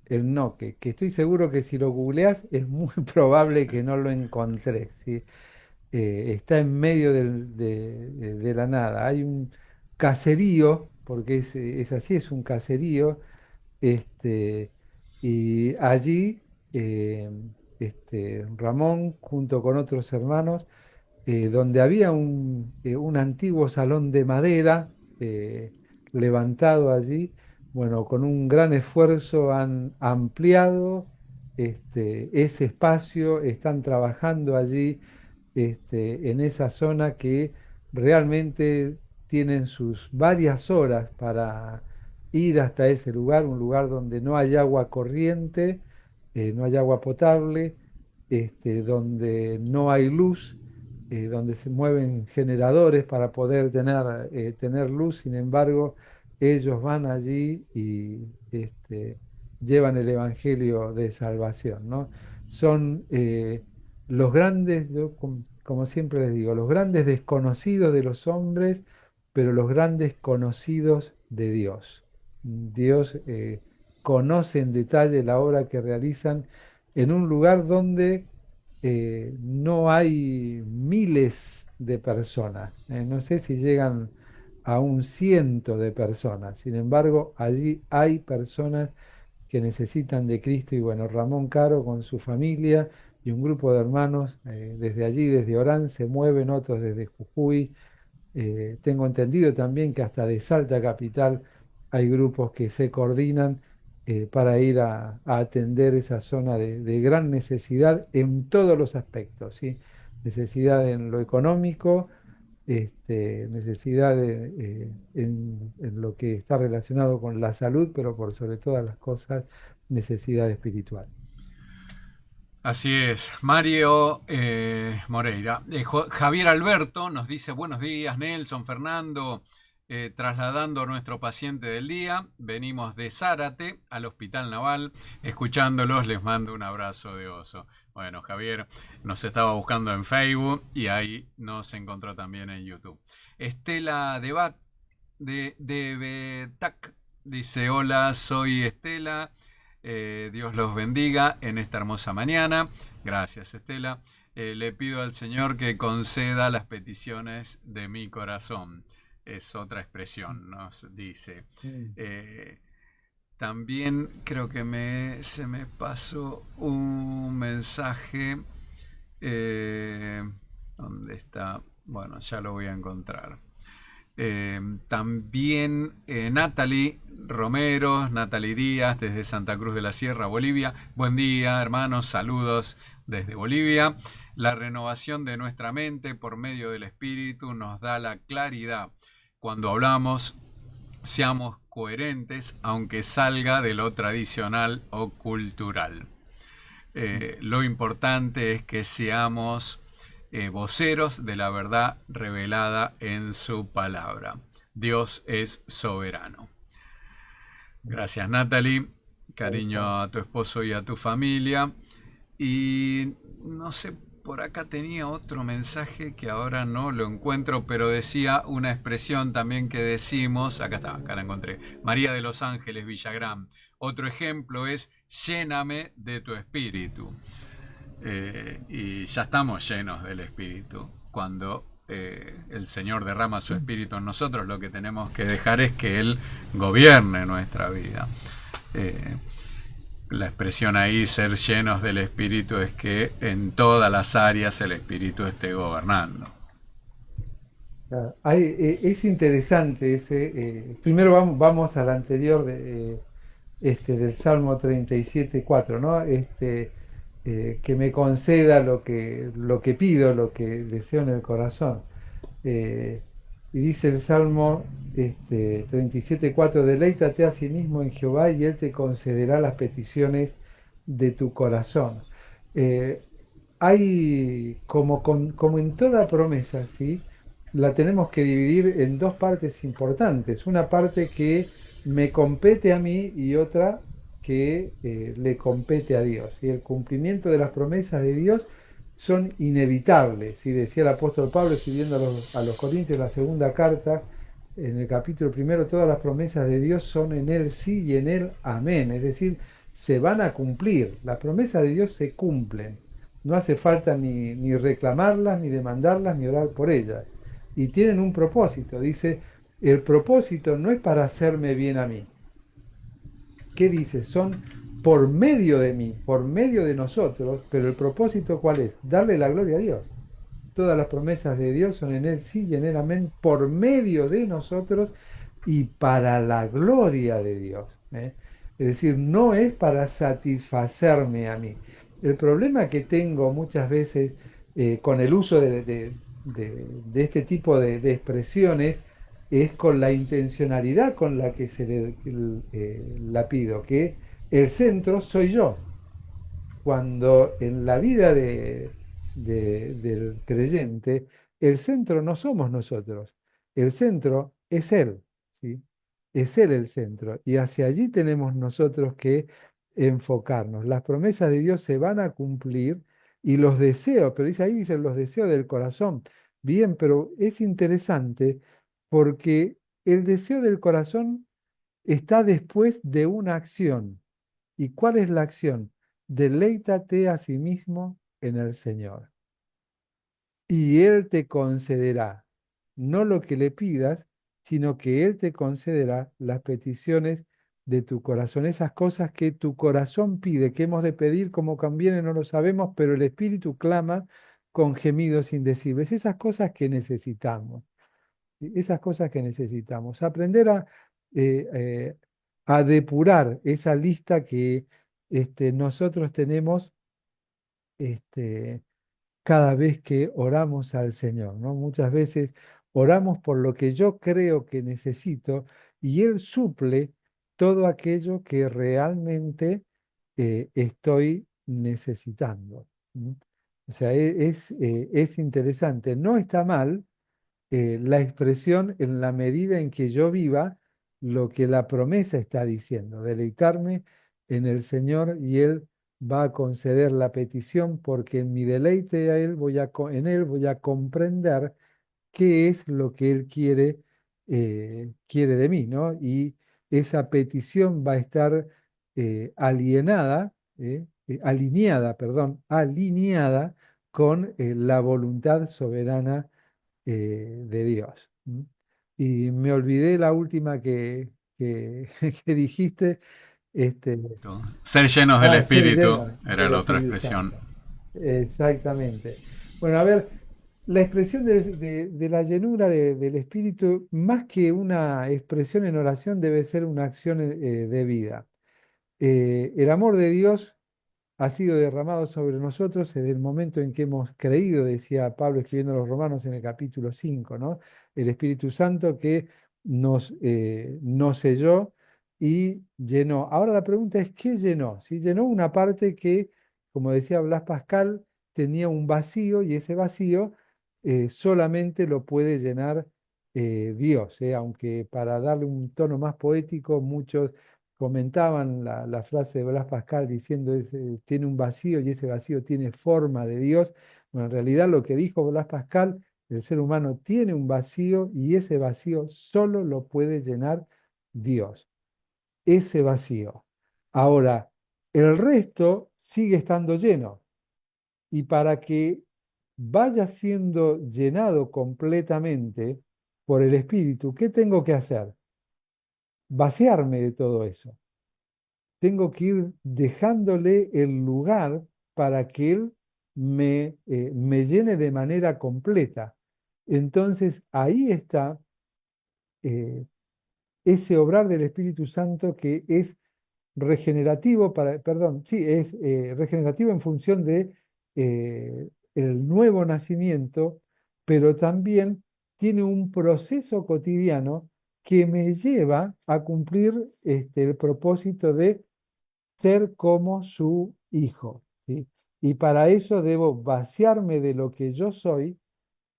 El Noque, que estoy seguro que si lo googleás es muy probable que no lo encontrés, ¿sí? Está en medio de la nada. Hay un caserío, porque es así, es un caserío, este, y allí Ramón, junto con otros hermanos, donde había un antiguo salón de madera levantado allí. Bueno, con un gran esfuerzo han ampliado ese espacio, están trabajando allí en esa zona que realmente tienen sus varias horas para ir hasta ese lugar, un lugar donde no hay agua corriente, no hay agua potable, donde no hay luz, donde se mueven generadores para poder tener luz. Sin embargo, ellos van allí y llevan el Evangelio de salvación, ¿no? Son los grandes, yo como siempre les digo, los grandes desconocidos de los hombres, pero los grandes conocidos de Dios. Dios conoce en detalle la obra que realizan en un lugar donde no hay miles de personas. No sé si llegan a un ciento de personas. Sin embargo, allí hay personas que necesitan de Cristo y bueno, Ramón Caro con su familia y un grupo de hermanos desde allí, desde Orán, se mueven, otros desde Jujuy. Tengo entendido también que hasta de Salta Capital hay grupos que se coordinan para ir a atender esa zona de gran necesidad en todos los aspectos, ¿sí? Necesidad en lo económico, necesidad en lo que está relacionado con la salud, pero por sobre todas las cosas, necesidad espiritual. Así es, Mario Moreira. Javier Alberto nos dice buenos días, Nelson, Fernando, trasladando a nuestro paciente del día. Venimos de Zárate al Hospital Naval, escuchándolos, les mando un abrazo de oso. Bueno, Javier nos estaba buscando en Facebook y ahí nos encontró también en YouTube. Estela de Betac dice, hola, soy Estela. Dios los bendiga en esta hermosa mañana. Gracias, Estela. Le pido al Señor que conceda las peticiones de mi corazón. Es otra expresión, nos dice. Mm. También creo que se me pasó un mensaje. ¿Dónde está? Bueno, ya lo voy a encontrar. También Natalie Romero, Natalie Díaz desde Santa Cruz de la Sierra, Bolivia. Buen día, hermanos, saludos desde Bolivia. La renovación de nuestra mente por medio del Espíritu nos da la claridad. Cuando hablamos, seamos coherentes, aunque salga de lo tradicional o cultural. Lo importante es que seamos voceros de la verdad revelada en su palabra. Dios es soberano. Gracias, Natalie. Cariño a tu esposo y a tu familia. Y no sé, por acá tenía otro mensaje que ahora no lo encuentro, pero decía una expresión también que decimos, acá está, acá la encontré, María de los Ángeles Villagrán. Otro ejemplo es, lléname de tu espíritu. Y ya estamos llenos del espíritu. Cuando el Señor derrama su espíritu en nosotros, lo que tenemos que dejar es que Él gobierne nuestra vida. La expresión ahí, ser llenos del Espíritu, es que en todas las áreas el Espíritu esté gobernando. Claro. Es interesante ese. Primero vamos al anterior del Salmo 37:4, ¿no? Que me conceda lo que pido, lo que deseo en el corazón. Eh, y dice el Salmo 37:4, deleítate a sí mismo en Jehová y Él te concederá las peticiones de tu corazón. Eh, Hay, como en toda promesa, ¿sí? La tenemos que dividir en dos partes importantes. Una parte que me compete a mí y otra que le compete a Dios. Y el cumplimiento de las promesas de Dios son inevitables. Y decía el apóstol Pablo escribiendo a los Corintios, la segunda carta, en el capítulo primero, todas las promesas de Dios son en Él sí y en Él amén. Es decir, se van a cumplir. Las promesas de Dios se cumplen. No hace falta ni reclamarlas, ni demandarlas, ni orar por ellas. Y tienen un propósito. Dice, el propósito no es para hacerme bien a mí. ¿Qué dice? Son por medio de mí, por medio de nosotros, pero el propósito ¿cuál es? Darle la gloria a Dios. Todas las promesas de Dios son en Él sí y en Él amén, por medio de nosotros y para la gloria de Dios. Es decir, no es para satisfacerme a mí. El problema que tengo muchas veces con el uso de este tipo de expresiones es con la intencionalidad con la que la pido, que el centro soy yo, cuando en la vida del creyente el centro no somos nosotros, el centro es Él, ¿sí? Es Él el centro y hacia allí tenemos nosotros que enfocarnos. Las promesas de Dios se van a cumplir y los deseos, pero dice ahí, dicen los deseos del corazón. Bien, pero es interesante porque el deseo del corazón está después de una acción. ¿Y cuál es la acción? Deleítate a sí mismo en el Señor. Y Él te concederá no lo que le pidas, sino que Él te concederá las peticiones de tu corazón. Esas cosas que tu corazón pide, que hemos de pedir como conviene, no lo sabemos, pero el Espíritu clama con gemidos indecibles. Esas cosas que necesitamos. Esas cosas que necesitamos. Aprender eh, eh, a depurar esa lista que nosotros tenemos este, cada vez que oramos al Señor, ¿no? Muchas veces oramos por lo que yo creo que necesito y Él suple todo aquello que realmente estoy necesitando. ¿Mm? O sea, es interesante. No está mal la expresión en la medida en que yo viva lo que la promesa está diciendo, deleitarme en el Señor y Él va a conceder la petición porque en mi deleite a Él en Él voy a comprender qué es lo que Él quiere de mí, ¿no? Y esa petición va a estar alineada, perdón, alineada con la voluntad soberana de Dios. ¿M? Y me olvidé la última que dijiste. Este, Ser llenos del Ser Espíritu lleno era del la otra Espíritu expresión. Santo. Exactamente. Bueno, a ver, la expresión de la llenura del Espíritu, más que una expresión en oración, debe ser una acción de vida. El amor de Dios ha sido derramado sobre nosotros desde el momento en que hemos creído, decía Pablo escribiendo a los Romanos en el capítulo 5, ¿no? El Espíritu Santo que nos selló y llenó. Ahora la pregunta es, ¿qué llenó? ¿Sí? Llenó una parte que, como decía Blas Pascal, tenía un vacío y ese vacío solamente lo puede llenar Dios, aunque para darle un tono más poético, muchos comentaban la frase de Blas Pascal diciendo tiene un vacío y ese vacío tiene forma de Dios. Bueno, en realidad lo que dijo Blas Pascal, el ser humano tiene un vacío y ese vacío solo lo puede llenar Dios. Ese vacío. Ahora, el resto sigue estando lleno y para que vaya siendo llenado completamente por el Espíritu, ¿qué tengo que hacer? Vaciarme de todo eso. Tengo que ir dejándole el lugar para que Él me llene de manera completa. Entonces ahí está eh, ese obrar del Espíritu Santo que es regenerativo perdón, sí, es regenerativo en función de el nuevo nacimiento, pero también tiene un proceso cotidiano que me lleva a cumplir el propósito de ser como su hijo, ¿sí? Y para eso debo vaciarme de lo que yo soy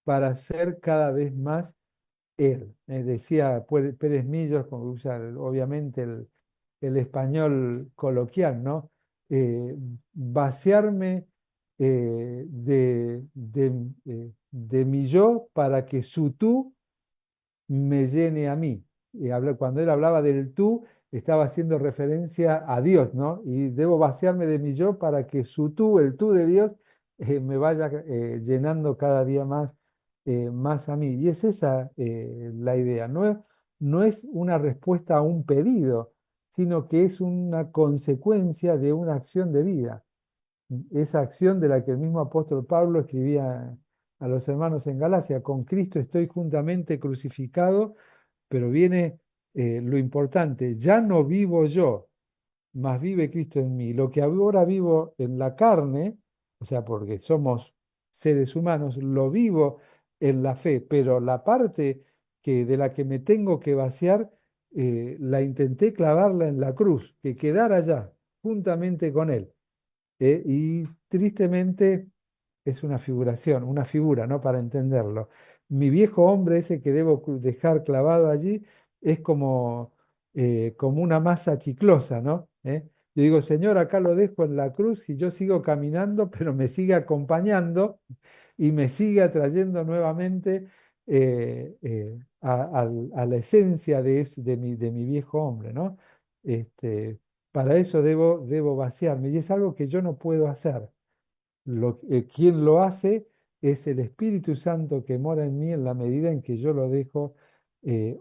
para ser cada vez más él. Decía Pérez Millos, como usa obviamente el español coloquial, ¿no? Vaciarme de mi yo para que su tú me llene a mí. Cuando él hablaba del tú, estaba haciendo referencia a Dios, ¿no? Y debo vaciarme de mi yo para que su tú, el tú de Dios, me vaya llenando cada día más a mí. Y es esa la idea. No es una respuesta a un pedido, sino que es una consecuencia de una acción de vida. Esa acción de la que el mismo apóstol Pablo escribía a los hermanos en Galacia: con Cristo estoy juntamente crucificado, pero viene lo importante: ya no vivo yo, mas vive Cristo en mí. Lo que ahora vivo en la carne, o sea, porque somos seres humanos, lo vivo en la fe, pero la parte de la que me tengo que vaciar, la intenté clavarla en la cruz, que quedara allá, juntamente con Él. Y tristemente es una figuración, una figura, ¿no? Para entenderlo. Mi viejo hombre, ese que debo dejar clavado allí, es como una masa chiclosa, ¿no? Yo digo, Señor, acá lo dejo en la cruz y yo sigo caminando, pero me sigue acompañando y me sigue atrayendo nuevamente a la esencia de mi viejo hombre, ¿no? Para eso debo vaciarme y es algo que yo no puedo hacer. Quien lo hace es el Espíritu Santo que mora en mí en la medida en que yo lo dejo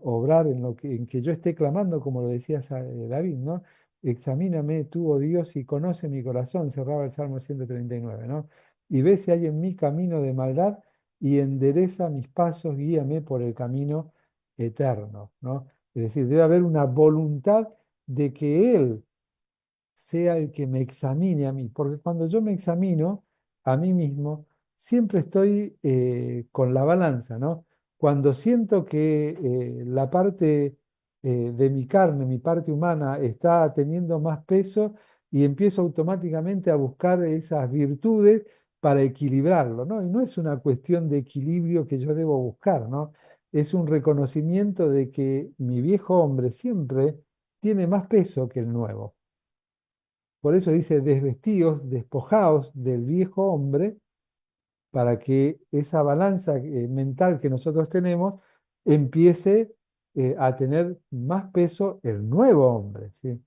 obrar, en que yo esté clamando, como lo decía David, ¿no? Examíname tú, oh Dios, y conoce mi corazón, cerraba el Salmo 139, ¿no? Y ve si hay en mí camino de maldad y endereza mis pasos, guíame por el camino eterno, ¿no? Es decir, debe haber una voluntad de que Él sea el que me examine a mí, porque cuando yo me examino a mí mismo, siempre estoy con la balanza, ¿no? Cuando siento que la parte de mi carne, mi parte humana, está teniendo más peso y empiezo automáticamente a buscar esas virtudes para equilibrarlo, ¿no? Y no es una cuestión de equilibrio que yo debo buscar, ¿no? Es un reconocimiento de que mi viejo hombre siempre tiene más peso que el nuevo. Por eso dice, desvestíos, despojaos del viejo hombre, para que esa balanza mental que nosotros tenemos empiece a tener más peso el nuevo hombre, ¿sí?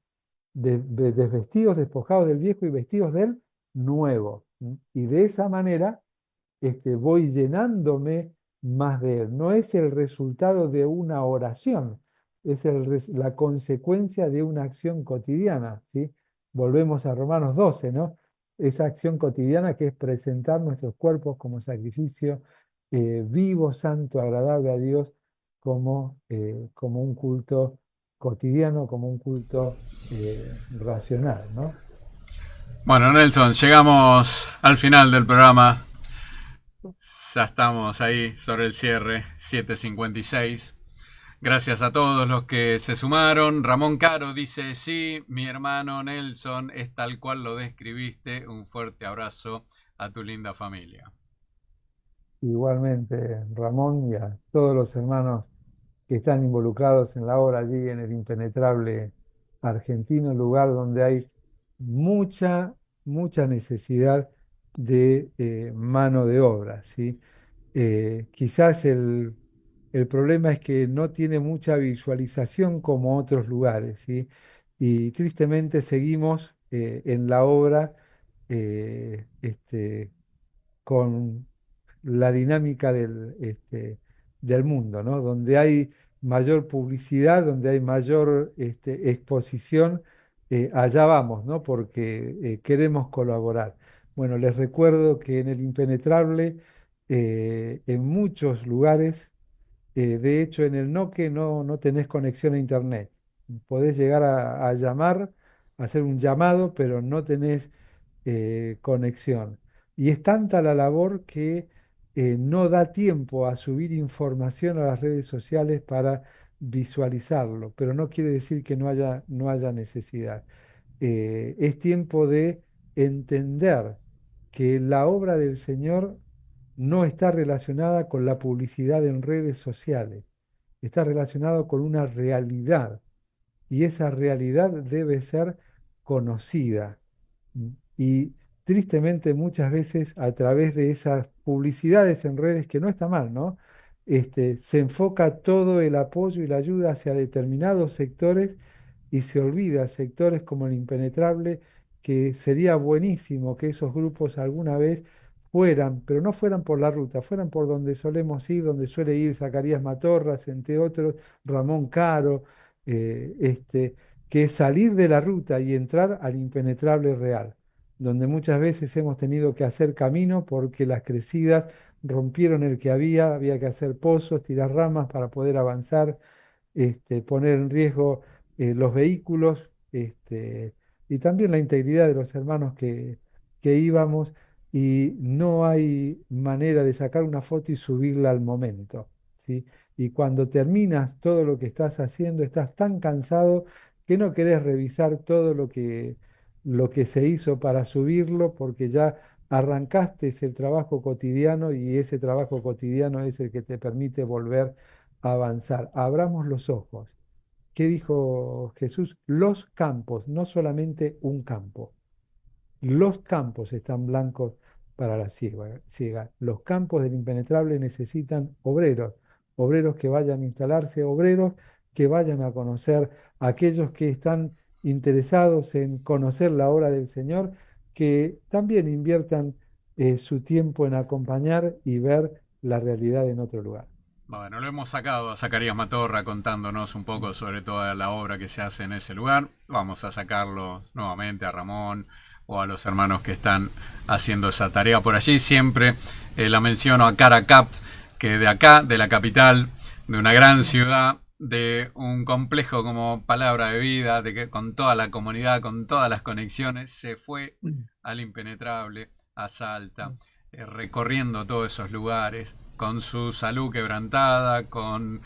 desvestidos, despojados del viejo y vestidos del nuevo. Y de esa manera voy llenándome más de Él. No es el resultado de una oración, es la consecuencia de una acción cotidiana, ¿sí? Volvemos a Romanos 12, ¿no? Esa acción cotidiana que es presentar nuestros cuerpos como sacrificio vivo, santo, agradable a Dios, como un culto cotidiano, como un culto racional, ¿no? Bueno, Nelson, llegamos al final del programa. Ya estamos ahí sobre el cierre, 7:56. Gracias a todos los que se sumaron. Ramón Caro dice, sí, mi hermano Nelson es tal cual lo describiste. Un fuerte abrazo a tu linda familia. Igualmente, Ramón, y a todos los hermanos que están involucrados en la obra allí en el impenetrable argentino, lugar donde hay mucha, mucha necesidad de mano de obra, ¿sí? Quizás el problema es que no tiene mucha visualización como otros lugares, ¿sí? Y tristemente seguimos en la obra con la dinámica del mundo, ¿no? Donde hay mayor publicidad, donde hay mayor exposición, allá vamos, ¿no? Porque queremos colaborar. Bueno, les recuerdo que en el Impenetrable, en muchos lugares, de hecho, en el Noque no tenés conexión a internet. Podés llegar a llamar, a hacer un llamado, pero no tenés conexión. Y es tanta la labor que no da tiempo a subir información a las redes sociales para visualizarlo, pero no quiere decir que no haya necesidad. Es tiempo de entender que la obra del Señor no está relacionada con la publicidad en redes sociales, está relacionado con una realidad y esa realidad debe ser conocida. Y tristemente muchas veces a través de esas publicidades en redes, que no está mal, ¿no? Se enfoca todo el apoyo y la ayuda hacia determinados sectores y se olvida sectores como el impenetrable, que sería buenísimo que esos grupos alguna vez fueran, pero no fueran por la ruta, fueran por donde solemos ir, donde suele ir Zacarías Matorras, entre otros, Ramón Caro, que es salir de la ruta y entrar al impenetrable real, donde muchas veces hemos tenido que hacer camino porque las crecidas rompieron el que había que hacer pozos, tirar ramas para poder avanzar, poner en riesgo los vehículos, y también la integridad de los hermanos que íbamos, y no hay manera de sacar una foto y subirla al momento, ¿sí? Y cuando terminas todo lo que estás haciendo, estás tan cansado que no querés revisar todo lo que se hizo para subirlo, porque ya arrancaste el trabajo cotidiano y ese trabajo cotidiano es el que te permite volver a avanzar. Abramos los ojos. ¿Qué dijo Jesús? Los campos, no solamente un campo. Los campos están blancos para la siega. Los campos del impenetrable necesitan obreros, obreros que vayan a instalarse, obreros que vayan a conocer a aquellos que están interesados en conocer la obra del Señor, que también inviertan su tiempo en acompañar y ver la realidad en otro lugar. Bueno, lo hemos sacado a Zacarías Matorra contándonos un poco sobre toda la obra que se hace en ese lugar. Vamos a sacarlo nuevamente a Ramón o a los hermanos que están haciendo esa tarea por allí. Siempre la menciono a Cara Caps, que de acá, de la capital, de una gran ciudad, de un complejo como Palabra de Vida, de que con toda la comunidad, con todas las conexiones, se fue al impenetrable, a Salta, recorriendo todos esos lugares, con su salud quebrantada, con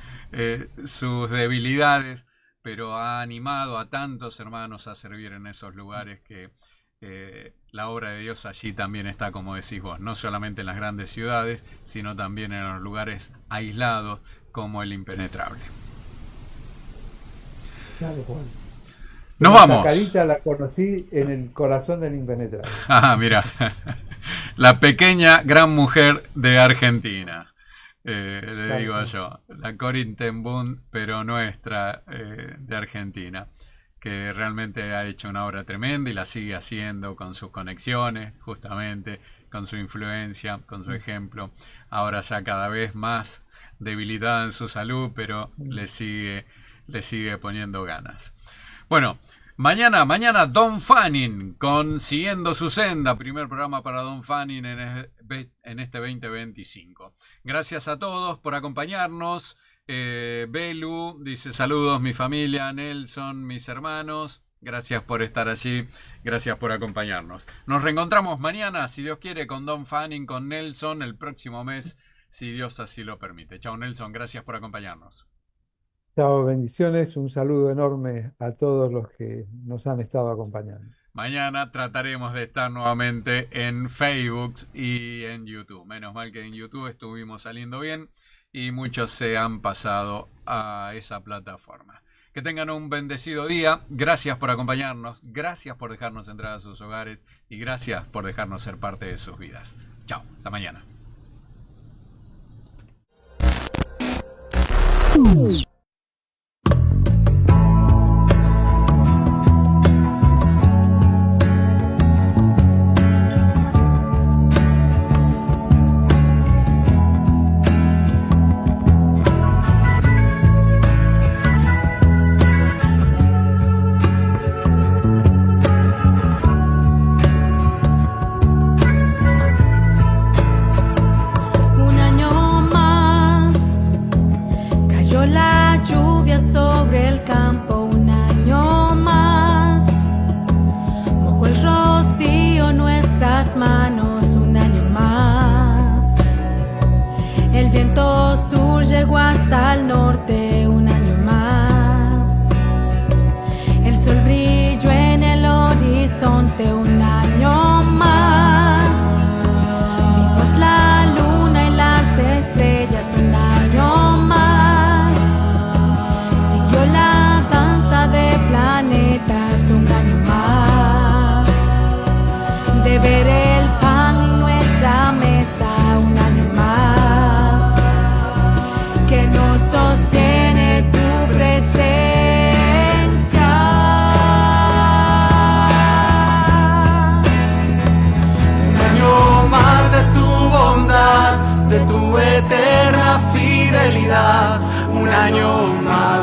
sus debilidades, pero ha animado a tantos hermanos a servir en esos lugares que la obra de Dios allí también está, como decís vos, no solamente en las grandes ciudades, sino también en los lugares aislados como el impenetrable. Claro, Juan. ¡Nos Esa vamos! carita la conocí en el corazón del impenetrable. Ah, mira, la pequeña gran mujer de Argentina, le digo yo, la Corin ten Boom, pero nuestra, de Argentina. que realmente ha hecho una obra tremenda y la sigue haciendo con sus conexiones, justamente, con su influencia, con su ejemplo. Ahora ya cada vez más debilitada en su salud, pero le sigue poniendo ganas. Bueno, mañana Don Fanning con Siguiendo su Senda, primer programa para Don Fanning en este 2025. Gracias a todos por acompañarnos. Belu dice saludos mi familia, Nelson, mis hermanos. Gracias por estar allí, gracias por acompañarnos. Nos reencontramos mañana, si Dios quiere, con Don Fanning, con Nelson, el próximo mes, si Dios así lo permite. Chao Nelson, gracias por acompañarnos. Chao, bendiciones, un saludo enorme a todos los que nos han estado acompañando. Mañana trataremos de estar nuevamente en Facebook y en YouTube. Menos mal que en YouTube estuvimos saliendo bien y muchos se han pasado a esa plataforma. Que tengan un bendecido día. Gracias por acompañarnos. Gracias por dejarnos entrar a sus hogares. Y gracias por dejarnos ser parte de sus vidas. Chao. Hasta mañana. de tu eterna fidelidad, un año más